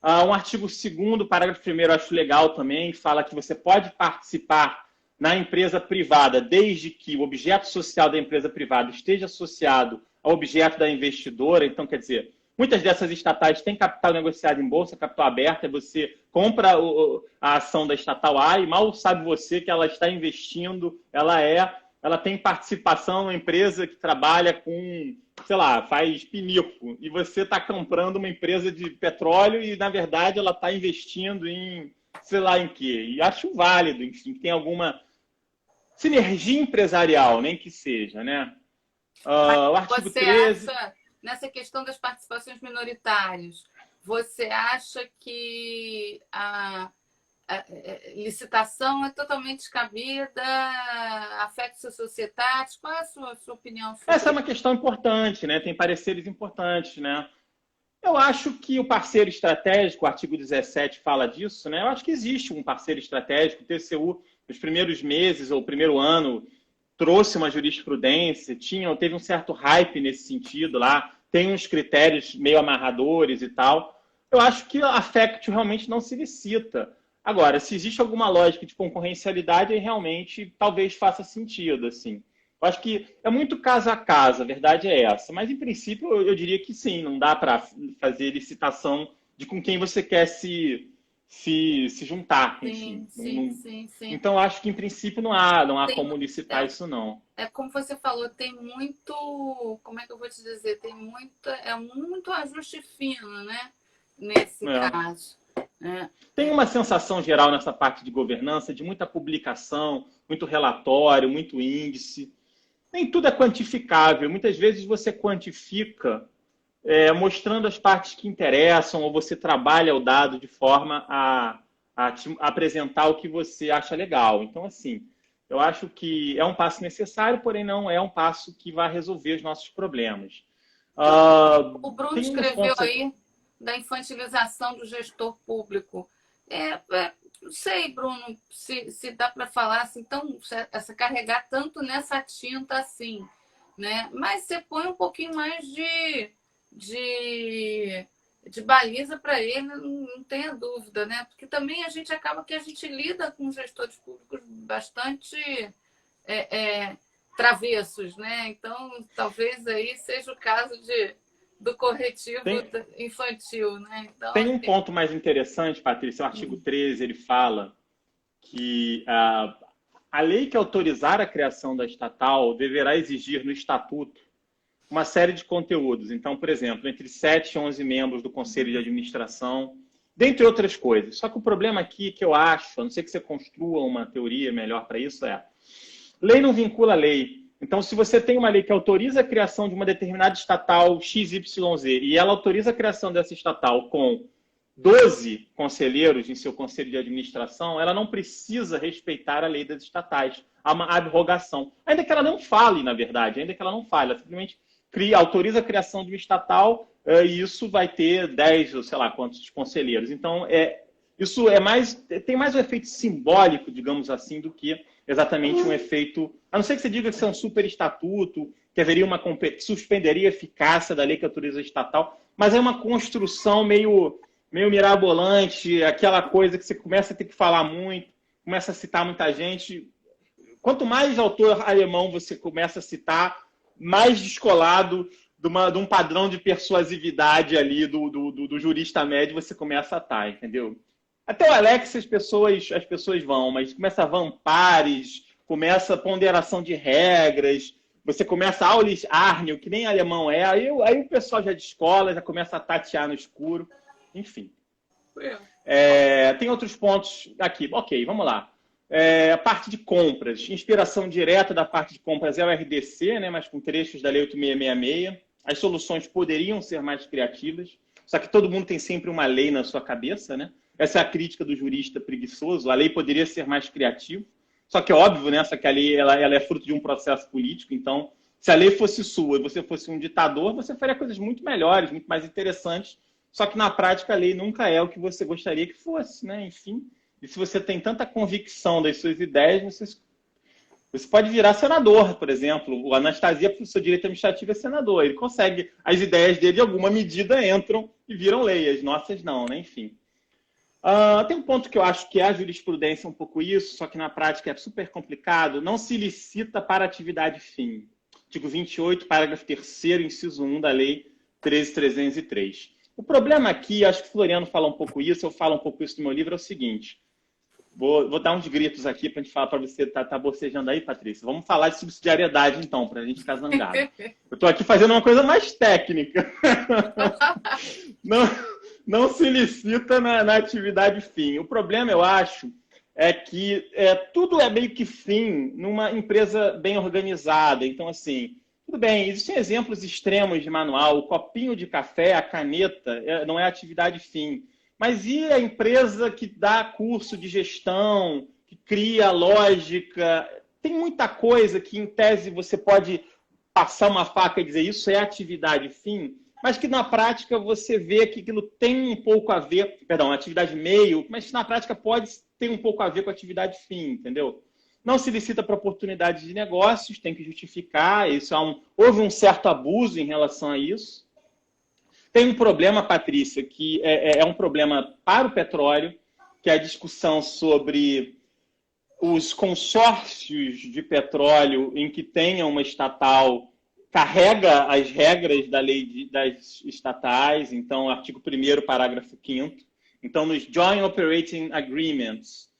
Um artigo 2º, parágrafo 1º, eu acho legal também, fala que você pode participar na empresa privada desde que o objeto social da empresa privada esteja associado ao objeto da investidora. Então, quer dizer, muitas dessas estatais têm capital negociado em bolsa, capital aberto, você compra a ação da estatal A e mal sabe você que ela está investindo, ela tem participação numa empresa que trabalha com, sei lá, faz pinico, e você está comprando uma empresa de petróleo e, na verdade, ela está investindo em, sei lá em quê. E acho válido, enfim, que tem alguma sinergia empresarial, nem que seja, né? O artigo 13... acha, nessa questão das participações minoritárias, você acha que a licitação é totalmente descabida, afeta a sociedade? Qual é a sua opinião sobre Essa é uma questão importante, né? Tem pareceres importantes, né? Eu acho que o parceiro estratégico, o artigo 17 fala disso, né? Eu acho que existe um parceiro estratégico. O TCU, nos primeiros meses ou primeiro ano, trouxe uma jurisprudência, teve um certo hype nesse sentido lá, tem uns critérios meio amarradores e tal. Eu acho que a Factio realmente não se licita. Agora, se existe alguma lógica de concorrencialidade, aí realmente talvez faça sentido, assim. Eu acho que é muito caso a caso, a verdade é essa. Mas, em princípio, eu diria que sim, não dá para fazer licitação de com quem você quer se juntar, enfim. Sim. Então, acho que, em princípio, não há como licitar isso, não. É como você falou, tem muito... Como é que eu vou te dizer? É muito ajuste fino, né? Nesse caso. Tem uma sensação geral nessa parte de governança de muita publicação, muito relatório, muito índice. Nem tudo é quantificável. Muitas vezes você quantifica mostrando as partes que interessam, ou você trabalha o dado de forma a te apresentar o que você acha legal. Então, assim, Eu acho que é um passo necessário, porém não é um passo que vai resolver os nossos problemas. O Bruno Tem uns escreveu pontos... aí da infantilização do gestor público. Não sei, Bruno, se dá para falar assim, essa carregar tanto nessa tinta assim, né? Mas você põe um pouquinho mais de baliza para ele, não tenha dúvida, né? Porque também a gente acaba que a gente lida com gestores públicos bastante travessos, né? Então, talvez aí seja o caso do corretivo infantil, né? Então, tem um ponto mais interessante, Patrícia, o artigo 13, ele fala que a lei que autorizar a criação da estatal deverá exigir no estatuto uma série de conteúdos. Então, por exemplo, entre 7 e 11 membros do Conselho de Administração, dentre outras coisas. Só que o problema aqui que eu acho, a não ser que você construa uma teoria melhor para isso, lei não vincula a lei. Então, se você tem uma lei que autoriza a criação de uma determinada estatal XYZ e ela autoriza a criação dessa estatal com 12 conselheiros em seu conselho de administração, ela não precisa respeitar a lei das estatais. Há uma abrogação. Ainda que ela não fale, na verdade, ela simplesmente autoriza a criação de uma estatal e isso vai ter 10 ou sei lá quantos conselheiros. Então, isso tem mais um efeito simbólico, digamos assim, do que exatamente um efeito... A não ser que você diga que isso é um super estatuto, que haveria que suspenderia a eficácia da lei que autoriza a estatal, mas é uma construção meio mirabolante, aquela coisa que você começa a ter que falar muito, começa a citar muita gente. Quanto mais autor alemão você começa a citar, mais descolado de um padrão de persuasividade ali do jurista médio você começa a estar, entendeu? Até o Alex as pessoas vão, mas começa Van Pares, começa ponderação de regras, você começa Aulis Arnel, que nem alemão aí o pessoal já descola, já começa a tatear no escuro, enfim. Tem outros pontos aqui. Ok, vamos lá. A parte de compras, inspiração direta da parte de compras é o RDC, né, mas com trechos da Lei 8666. As soluções poderiam ser mais criativas, só que todo mundo tem sempre uma lei na sua cabeça, né? Essa é a crítica do jurista preguiçoso. A lei poderia ser mais criativa, só que é óbvio, né, que a lei ela é fruto de um processo político, então, se a lei fosse sua e você fosse um ditador, você faria coisas muito melhores, muito mais interessantes, só que na prática a lei nunca é o que você gostaria que fosse, né? Enfim, e se você tem tanta convicção das suas ideias, você pode virar senador, por exemplo. O Anastasia, professor de direito administrativo, é senador. Ele consegue, as ideias dele, de alguma medida, entram e viram lei. As nossas não, né? Enfim. Tem um ponto que eu acho que é a jurisprudência um pouco isso, só que na prática é super complicado. Não se licita para atividade fim. Artigo 28, parágrafo 3º, inciso 1 da Lei 13.303. O problema aqui, acho que o Floriano fala um pouco isso, eu falo um pouco isso no meu livro, é o seguinte. Vou dar uns gritos aqui para a gente falar para você, tá bocejando aí, Patrícia. Vamos falar de subsidiariedade, então, para a gente ficar zangado. Eu estou aqui fazendo uma coisa mais técnica. Não se licita na atividade fim. O problema, eu acho, é que tudo é meio que fim numa empresa bem organizada. Então, assim, tudo bem, existem exemplos extremos de manual. O copinho de café, a caneta, não é atividade fim. Mas e a empresa que dá curso de gestão, que cria lógica? Tem muita coisa que, em tese, você pode passar uma faca e dizer isso é atividade fim, mas que na prática você vê que aquilo tem um pouco a ver, atividade meio, mas que na prática pode ter um pouco a ver com a atividade fim, entendeu? Não se licita para oportunidades de negócios, tem que justificar, houve um certo abuso em relação a isso. Tem um problema, Patrícia, que é um problema para o petróleo, que é a discussão sobre os consórcios de petróleo em que tenha uma estatal carrega as regras da lei das estatais, então, artigo 1º, parágrafo 5º. Então, nos Joint Operating Agreements,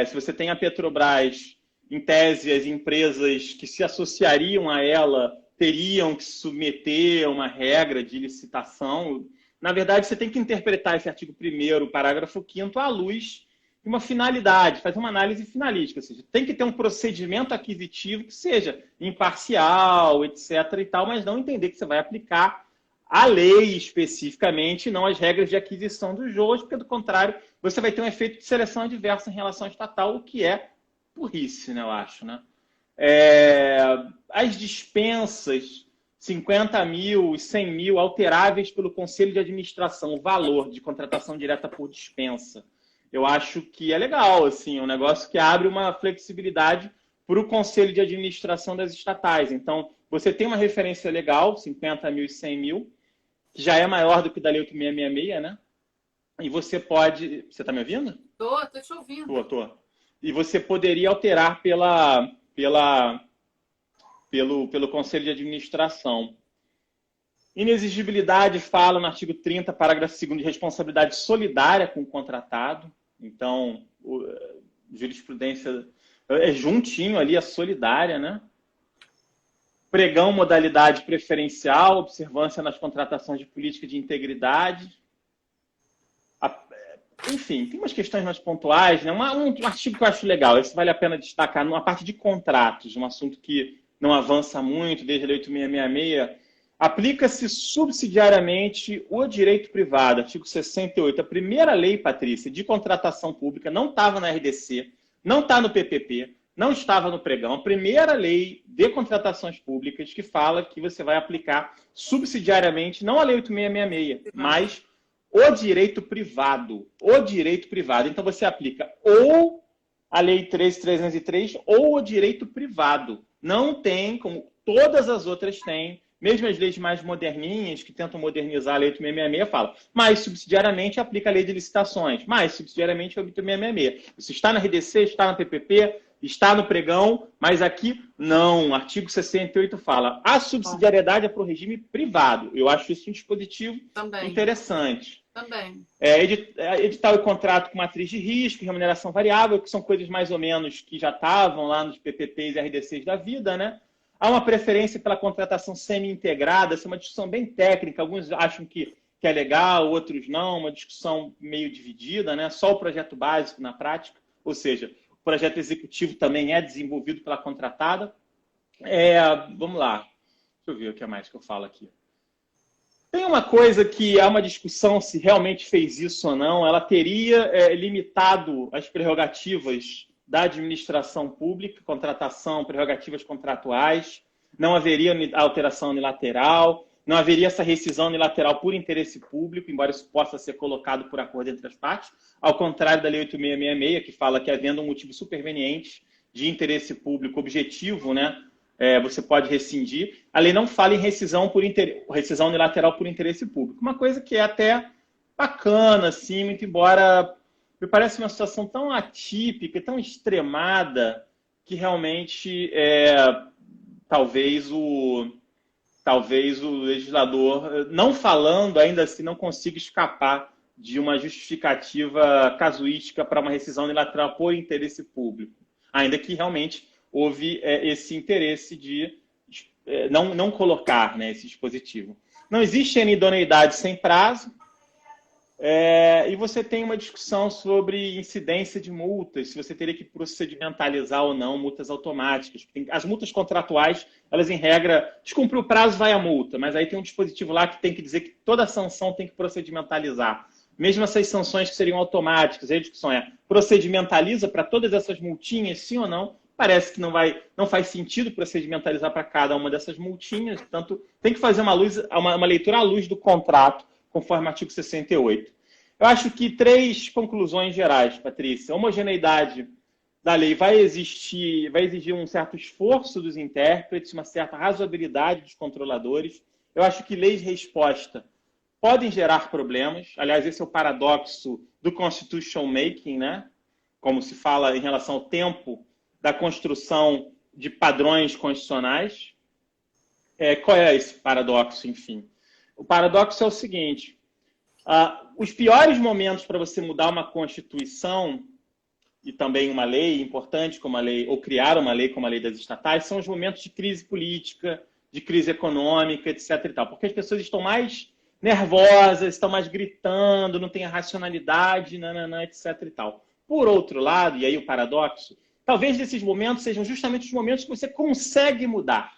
se você tem a Petrobras, em tese, as empresas que se associariam a ela teriam que se submeter a uma regra de licitação. Na verdade, você tem que interpretar esse artigo 1º, parágrafo 5º, à luz de uma finalidade, fazer uma análise finalística. Ou seja, tem que ter um procedimento aquisitivo que seja imparcial, etc. e tal, mas não entender que você vai aplicar a lei especificamente, não as regras de aquisição dos jogos, porque, do contrário, você vai ter um efeito de seleção adversa em relação ao estatal, o que é burrice, né, eu acho, né? As dispensas, 50 mil e 100 mil, alteráveis pelo Conselho de Administração, o valor de contratação direta por dispensa. Eu acho que é legal, assim, um negócio que abre uma flexibilidade para o Conselho de Administração das estatais. Então, você tem uma referência legal, 50 mil e 100 mil, que já é maior do que da Lei 8666, né? E você pode... Você está me ouvindo? Tô te ouvindo. Tô. E você poderia alterar pelo Conselho de Administração. Inexigibilidade fala no artigo 30, parágrafo 2º, de responsabilidade solidária com o contratado. Então, jurisprudência é juntinho ali, a solidária, né? Pregão, modalidade preferencial, observância nas contratações de política de integridade. Enfim, tem umas questões mais pontuais, né? Um artigo que eu acho legal, esse vale a pena destacar, numa parte de contratos, um assunto que não avança muito desde a Lei 8666, aplica-se subsidiariamente o direito privado, artigo 68. A primeira lei, Patrícia, de contratação pública não estava na RDC, não está no PPP, não estava no pregão. A primeira lei de contratações públicas que fala que você vai aplicar subsidiariamente, não a Lei 8666, mas o direito privado. O direito privado. Então, você aplica ou a Lei 13.303 ou o direito privado. Não tem, como todas as outras têm, mesmo as leis mais moderninhas, que tentam modernizar a Lei 8666, falam, mas subsidiariamente aplica a Lei de Licitações, mas subsidiariamente a Lei 8666. Isso está na RDC, está no PPP, está no pregão, mas aqui não. O artigo 68 fala, a subsidiariedade é para o regime privado. Eu acho isso um dispositivo interessante. Também. Edital e contrato com matriz de risco, remuneração variável, que são coisas mais ou menos que já estavam lá nos PPPs e RDCs da vida, né? Há uma preferência pela contratação semi-integrada, essa é uma discussão bem técnica, alguns acham que é legal, outros não, uma discussão meio dividida, né? Só o projeto básico na prática, ou seja, o projeto executivo também é desenvolvido pela contratada. Vamos lá, deixa eu ver o que mais que eu falo aqui. Tem uma coisa que há uma discussão se realmente fez isso ou não, ela teria limitado as prerrogativas da administração pública, contratação, prerrogativas contratuais, não haveria alteração unilateral, não haveria essa rescisão unilateral por interesse público, embora isso possa ser colocado por acordo entre as partes, ao contrário da Lei 8666, que fala que havendo um motivo superveniente de interesse público objetivo, né, você pode rescindir. A lei não fala em rescisão unilateral por interesse público, uma coisa que é até bacana, assim, muito embora me parece uma situação tão atípica, tão extremada, que realmente talvez o legislador, não falando ainda assim, não consiga escapar de uma justificativa casuística para uma rescisão unilateral por interesse público, ainda que realmente houve esse interesse de não colocar, né, esse dispositivo. Não existe inidoneidade sem prazo, e você tem uma discussão sobre incidência de multas, se você teria que procedimentalizar ou não multas automáticas. As multas contratuais, elas em regra, descumprir o prazo vai a multa, mas aí tem um dispositivo lá que tem que dizer que toda sanção tem que procedimentalizar. Mesmo essas sanções que seriam automáticas, aí a discussão procedimentaliza para todas essas multinhas, sim ou não? Parece que não faz sentido procedimentalizar para cada uma dessas multinhas, portanto, tem que fazer uma leitura à luz do contrato, conforme o artigo 68. Eu acho que 3 conclusões gerais, Patrícia. A homogeneidade da lei vai exigir um certo esforço dos intérpretes, uma certa razoabilidade dos controladores. Eu acho que leis de resposta podem gerar problemas. Aliás, esse é o paradoxo do constitution making, né? Como se fala em relação ao tempo da construção de padrões constitucionais. Qual é esse paradoxo, enfim? O paradoxo é o seguinte, os piores momentos para você mudar uma Constituição e também uma lei importante como a lei, ou criar uma lei como a lei das estatais, são os momentos de crise política, de crise econômica, etc. e tal, porque as pessoas estão mais nervosas, estão mais gritando, não tem a racionalidade, etc. e tal. Por outro lado, e aí o paradoxo, talvez desses momentos sejam justamente os momentos que você consegue mudar.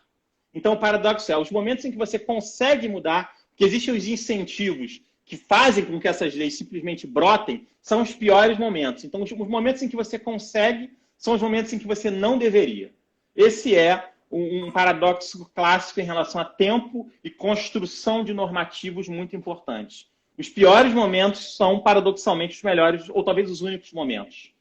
Então, o paradoxo é, os momentos em que você consegue mudar, que existem os incentivos que fazem com que essas leis simplesmente brotem, são os piores momentos. Então, os momentos em que você consegue são os momentos em que você não deveria. Esse é um paradoxo clássico em relação a tempo e construção de normativos muito importantes. Os piores momentos são, paradoxalmente, os melhores, ou talvez os únicos momentos.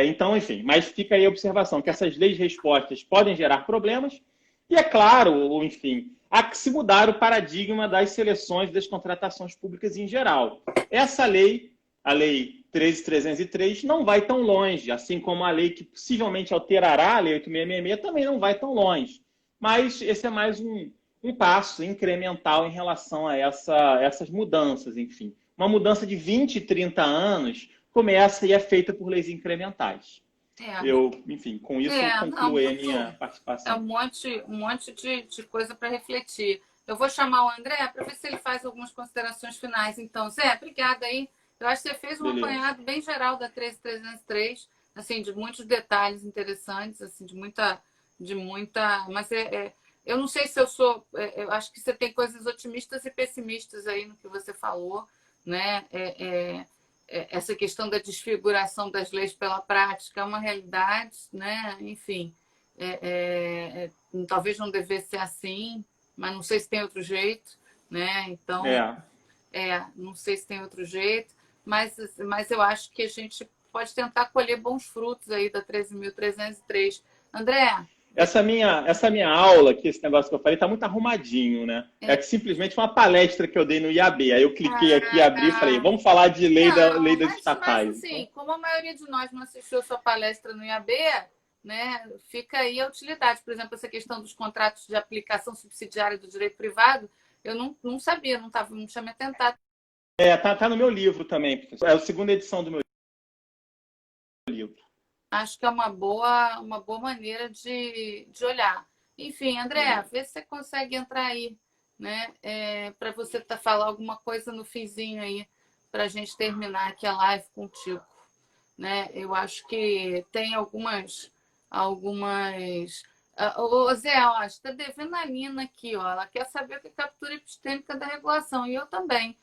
Então, enfim, mas fica aí a observação que essas leis de respostas podem gerar problemas e, é claro, enfim, há que se mudar o paradigma das seleções das contratações públicas em geral. Essa lei, a Lei 13.303, não vai tão longe, assim como a lei que possivelmente alterará a Lei 8.666 também não vai tão longe. Mas esse é mais um passo incremental em relação a essas mudanças, enfim. Uma mudança de 20, 30 anos começa e é feita por leis incrementais. Enfim, com isso eu concluo a minha participação. É um monte de coisa para refletir. Eu vou chamar o André para ver se ele faz algumas considerações finais. Então, Zé, obrigada aí. Eu acho que você fez um apanhado bem geral da 13.303, assim, de muitos detalhes interessantes, assim, de muita... Mas eu não sei se eu sou... Eu acho que você tem coisas otimistas e pessimistas aí no que você falou, né? Essa questão da desfiguração das leis pela prática é uma realidade, né? Enfim, talvez não devesse ser assim, mas não sei se tem outro jeito, né? Então, não sei se tem outro jeito, mas eu acho que a gente pode tentar colher bons frutos aí da 13.303. André? Essa minha aula aqui, esse negócio que eu falei, está muito arrumadinho, né? É que simplesmente uma palestra que eu dei no IAB. Aí eu cliquei aqui, abri e falei, vamos falar de lei das estatais. Mas assim, como a maioria de nós não assistiu a sua palestra no IAB, né, fica aí a utilidade. Por exemplo, essa questão dos contratos de aplicação subsidiária do direito privado, eu não sabia, não tinha me atentado. Tá no meu livro também, professor. É a segunda edição do meu livro. Acho que é uma boa maneira de olhar. Enfim, André, vê se você consegue entrar aí, né? Para você falar alguma coisa no finzinho aí, para a gente terminar aqui a live contigo. Né? Eu acho que tem algumas... Ô, Zé, ó, está devendo a Nina aqui, ó. Ela quer saber o que é captura epistêmica da regulação, e eu também.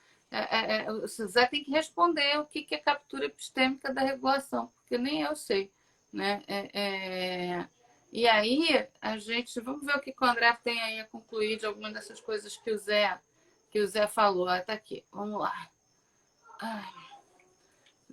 O Zé tem que responder o que é captura epistêmica da regulação, porque nem eu sei. Né? E aí, vamos ver o que o André tem aí a concluir de algumas dessas coisas que o Zé falou. Está aqui, vamos lá.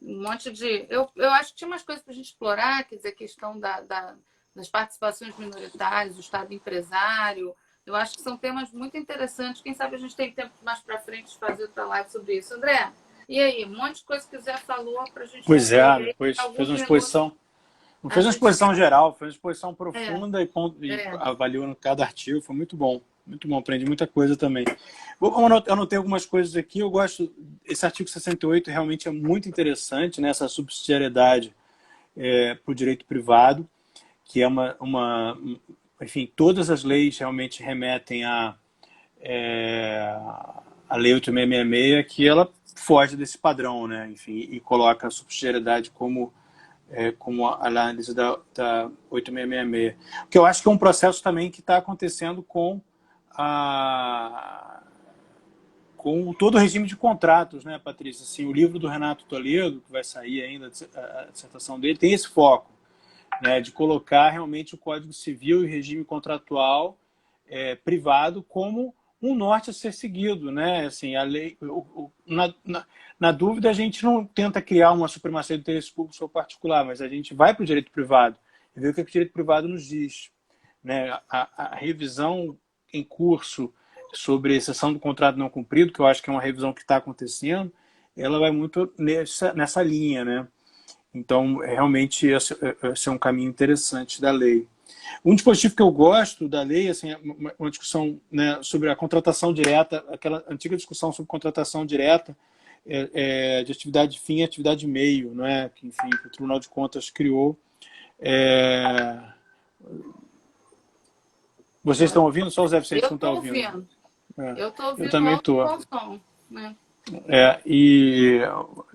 Um monte de... Eu acho que tinha umas coisas para a gente explorar, quer dizer, a questão das participações minoritárias, do Estado empresário. Eu acho que são temas muito interessantes. Quem sabe a gente tem tempo mais para frente de fazer outra live sobre isso. André, e aí? Um monte de coisa que o Zé falou para a gente... Pois depois fez uma exposição... Não fez uma exposição geral, fez uma exposição profunda e avaliou cada artigo. Foi muito bom, aprendi muita coisa também. Eu anotei algumas coisas aqui, eu gosto... Esse artigo 68 realmente é muito interessante, né? Essa subsidiariedade para o direito privado, que é enfim, todas as leis realmente remetem a Lei 8.666, que ela foge desse padrão, né? Enfim, e coloca a subsidiariedade como a análise da 8.666. O que eu acho que é um processo também que está acontecendo com todo o regime de contratos, né, Patrícia? Assim, o livro do Renato Toledo, que vai sair ainda, a dissertação dele, tem esse foco, né, de colocar realmente o Código Civil e o regime contratual privado como um norte a ser seguido, né? Assim, a lei, na dúvida, a gente não tenta criar uma supremacia do interesse público sobre o particular, mas a gente vai para o direito privado e vê o que o direito privado nos diz, né? A revisão em curso sobre exceção do contrato não cumprido, que eu acho que é uma revisão que está acontecendo, ela vai muito nessa linha, né? Então, realmente, esse é um caminho interessante da lei. Um dispositivo que eu gosto da lei, assim, uma discussão, né, sobre a contratação direta, aquela antiga discussão sobre contratação direta de atividade fim e atividade meio, não é? Que, enfim, que o Tribunal de Contas criou. Vocês estão ouvindo? Só o Zé Vicente não está ouvindo. Eu estou ouvindo. Eu também estou. Né? E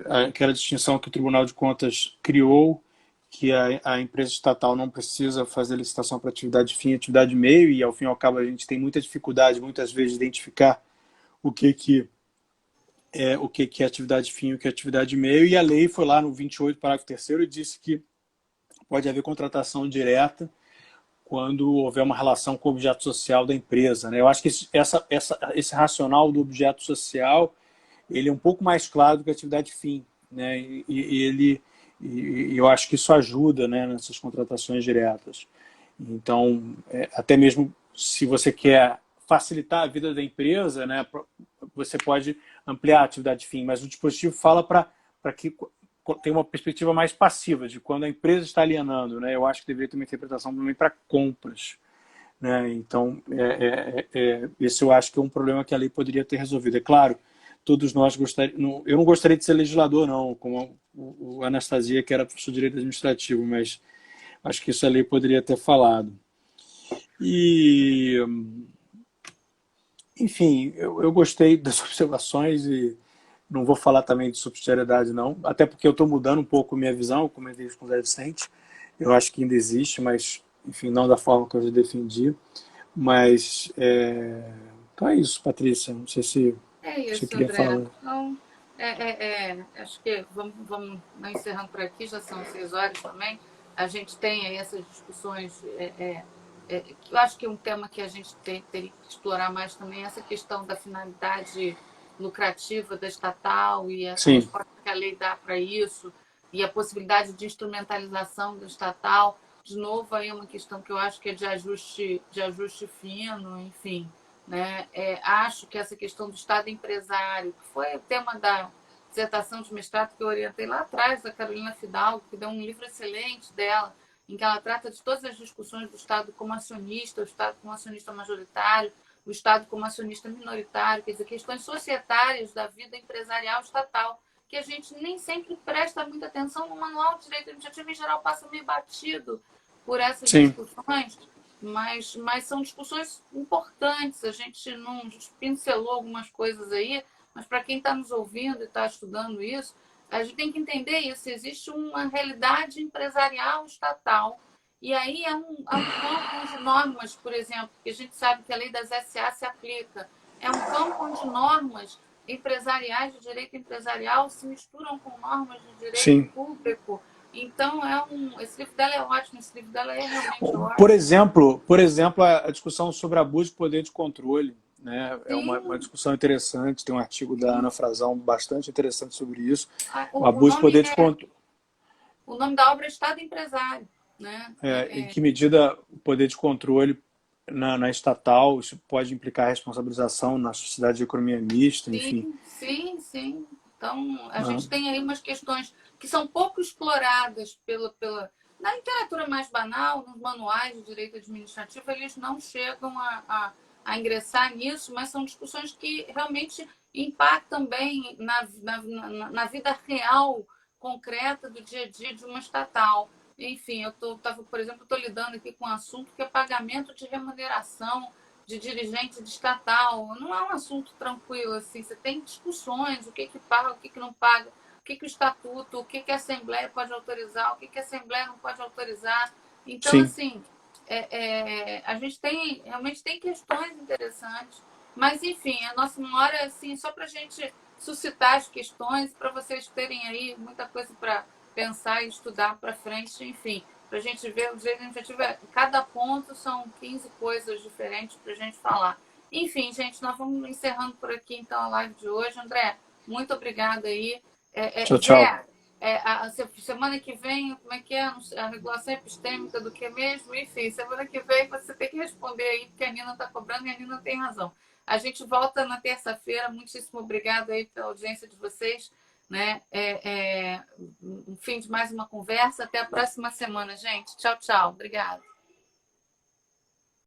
aquela distinção que o Tribunal de Contas criou, que a empresa estatal não precisa fazer licitação para atividade fim e atividade meio, e ao fim e ao cabo a gente tem muita dificuldade, muitas vezes, de identificar o que é atividade fim e o que é atividade meio, e a lei foi lá no 28, parágrafo 3º, e disse que pode haver contratação direta quando houver uma relação com o objeto social da empresa, né? Eu acho que esse racional do objeto social ele é um pouco mais claro do que a atividade fim, né? E eu acho que isso ajuda, né, nessas contratações diretas. Então, até mesmo se você quer facilitar a vida da empresa, né, você pode ampliar a atividade fim, mas o dispositivo fala para que tem uma perspectiva mais passiva, de quando a empresa está alienando, né? Eu acho que deveria ter uma interpretação também para compras, né? Então, esse eu acho que é um problema que a lei poderia ter resolvido. É claro, todos nós gostaríamos... Eu não gostaria de ser legislador, não, como o Anastasia, que era professor de Direito Administrativo, mas acho que isso a lei poderia ter falado. E, enfim, eu gostei das observações e não vou falar também de subsidiariedade, não, até porque eu estou mudando um pouco minha visão, como eu disse com o Zé Vicente. Eu acho que ainda existe, mas, enfim, não da forma que eu já defendi. Mas, então é isso, Patrícia. Não sei se você isso, queria André. falar. Então, acho que vamos encerrando por aqui, já são 6 horas também. A gente tem aí essas discussões, eu acho que um tema que a gente teria que explorar mais também é essa questão da finalidade lucrativa da estatal e a Sim, resposta que a lei dá para isso, e a possibilidade de instrumentalização da estatal. De novo, aí é uma questão que eu acho que é de ajuste fino, enfim. Né? Acho que essa questão do Estado empresário, que foi o tema da dissertação de mestrado que eu orientei lá atrás, da Carolina Fidalgo, que deu um livro excelente dela, em que ela trata de todas as discussões do Estado como acionista, o Estado como acionista majoritário, o Estado como acionista minoritário, quer dizer, questões societárias da vida empresarial estatal, que a gente nem sempre presta muita atenção no manual de direito administrativo, em geral passa meio batido por essas sim. discussões, mas são discussões importantes. A gente não pincelou algumas coisas aí, mas para quem está nos ouvindo e está estudando isso, a gente tem que entender isso. Existe uma realidade empresarial estatal. E aí há um campo de normas, por exemplo, que a gente sabe que a lei das SA se aplica. É um campo onde normas empresariais de direito empresarial se misturam com normas de direito Sim. público. Então, esse livro dela é ótimo, esse livro dela é realmente Por ótimo. exemplo, a discussão sobre abuso de poder de controle, né? É uma Sim, discussão interessante. Tem um artigo da Ana Frazão bastante interessante sobre isso. O o abuso de poder de controle. o nome da obra é Estado Empresário, né? Em que medida o poder de controle na estatal isso pode implicar responsabilização na sociedade de economia mista, enfim. Sim. Então, a Ah, gente tem aí umas questões que são pouco exploradas na literatura mais banal, nos manuais de direito administrativo, eles não chegam a ingressar nisso, mas são discussões que realmente impactam bem na vida real, concreta, do dia a dia de uma estatal. Enfim, por exemplo, estou lidando aqui com um assunto que é pagamento de remuneração de dirigente de estatal. Não é um assunto tranquilo, assim. Você tem discussões, o que paga, o que não paga, o que o estatuto, o que a Assembleia pode autorizar, o que a Assembleia não pode autorizar. Então, sim. assim, a gente realmente tem questões interessantes, mas, enfim, a nossa memória é assim, só para a gente suscitar as questões, para vocês terem aí muita coisa para pensar e estudar para frente, enfim. Para a gente ver, o direito administrativo, cada ponto são 15 coisas diferentes para a gente falar. Enfim, gente, nós vamos encerrando por aqui, então, a live de hoje. André, muito obrigada aí. Tchau, tchau. Zé, semana que vem, como é que é? A regulação epistêmica do que mesmo? Enfim, semana que vem você tem que responder aí, porque a Nina está cobrando e a Nina tem razão. A gente volta na terça-feira. Muitíssimo obrigada aí pela audiência de vocês. Né? Um fim de mais uma conversa. Até a próxima semana, gente. Tchau, tchau. Obrigada.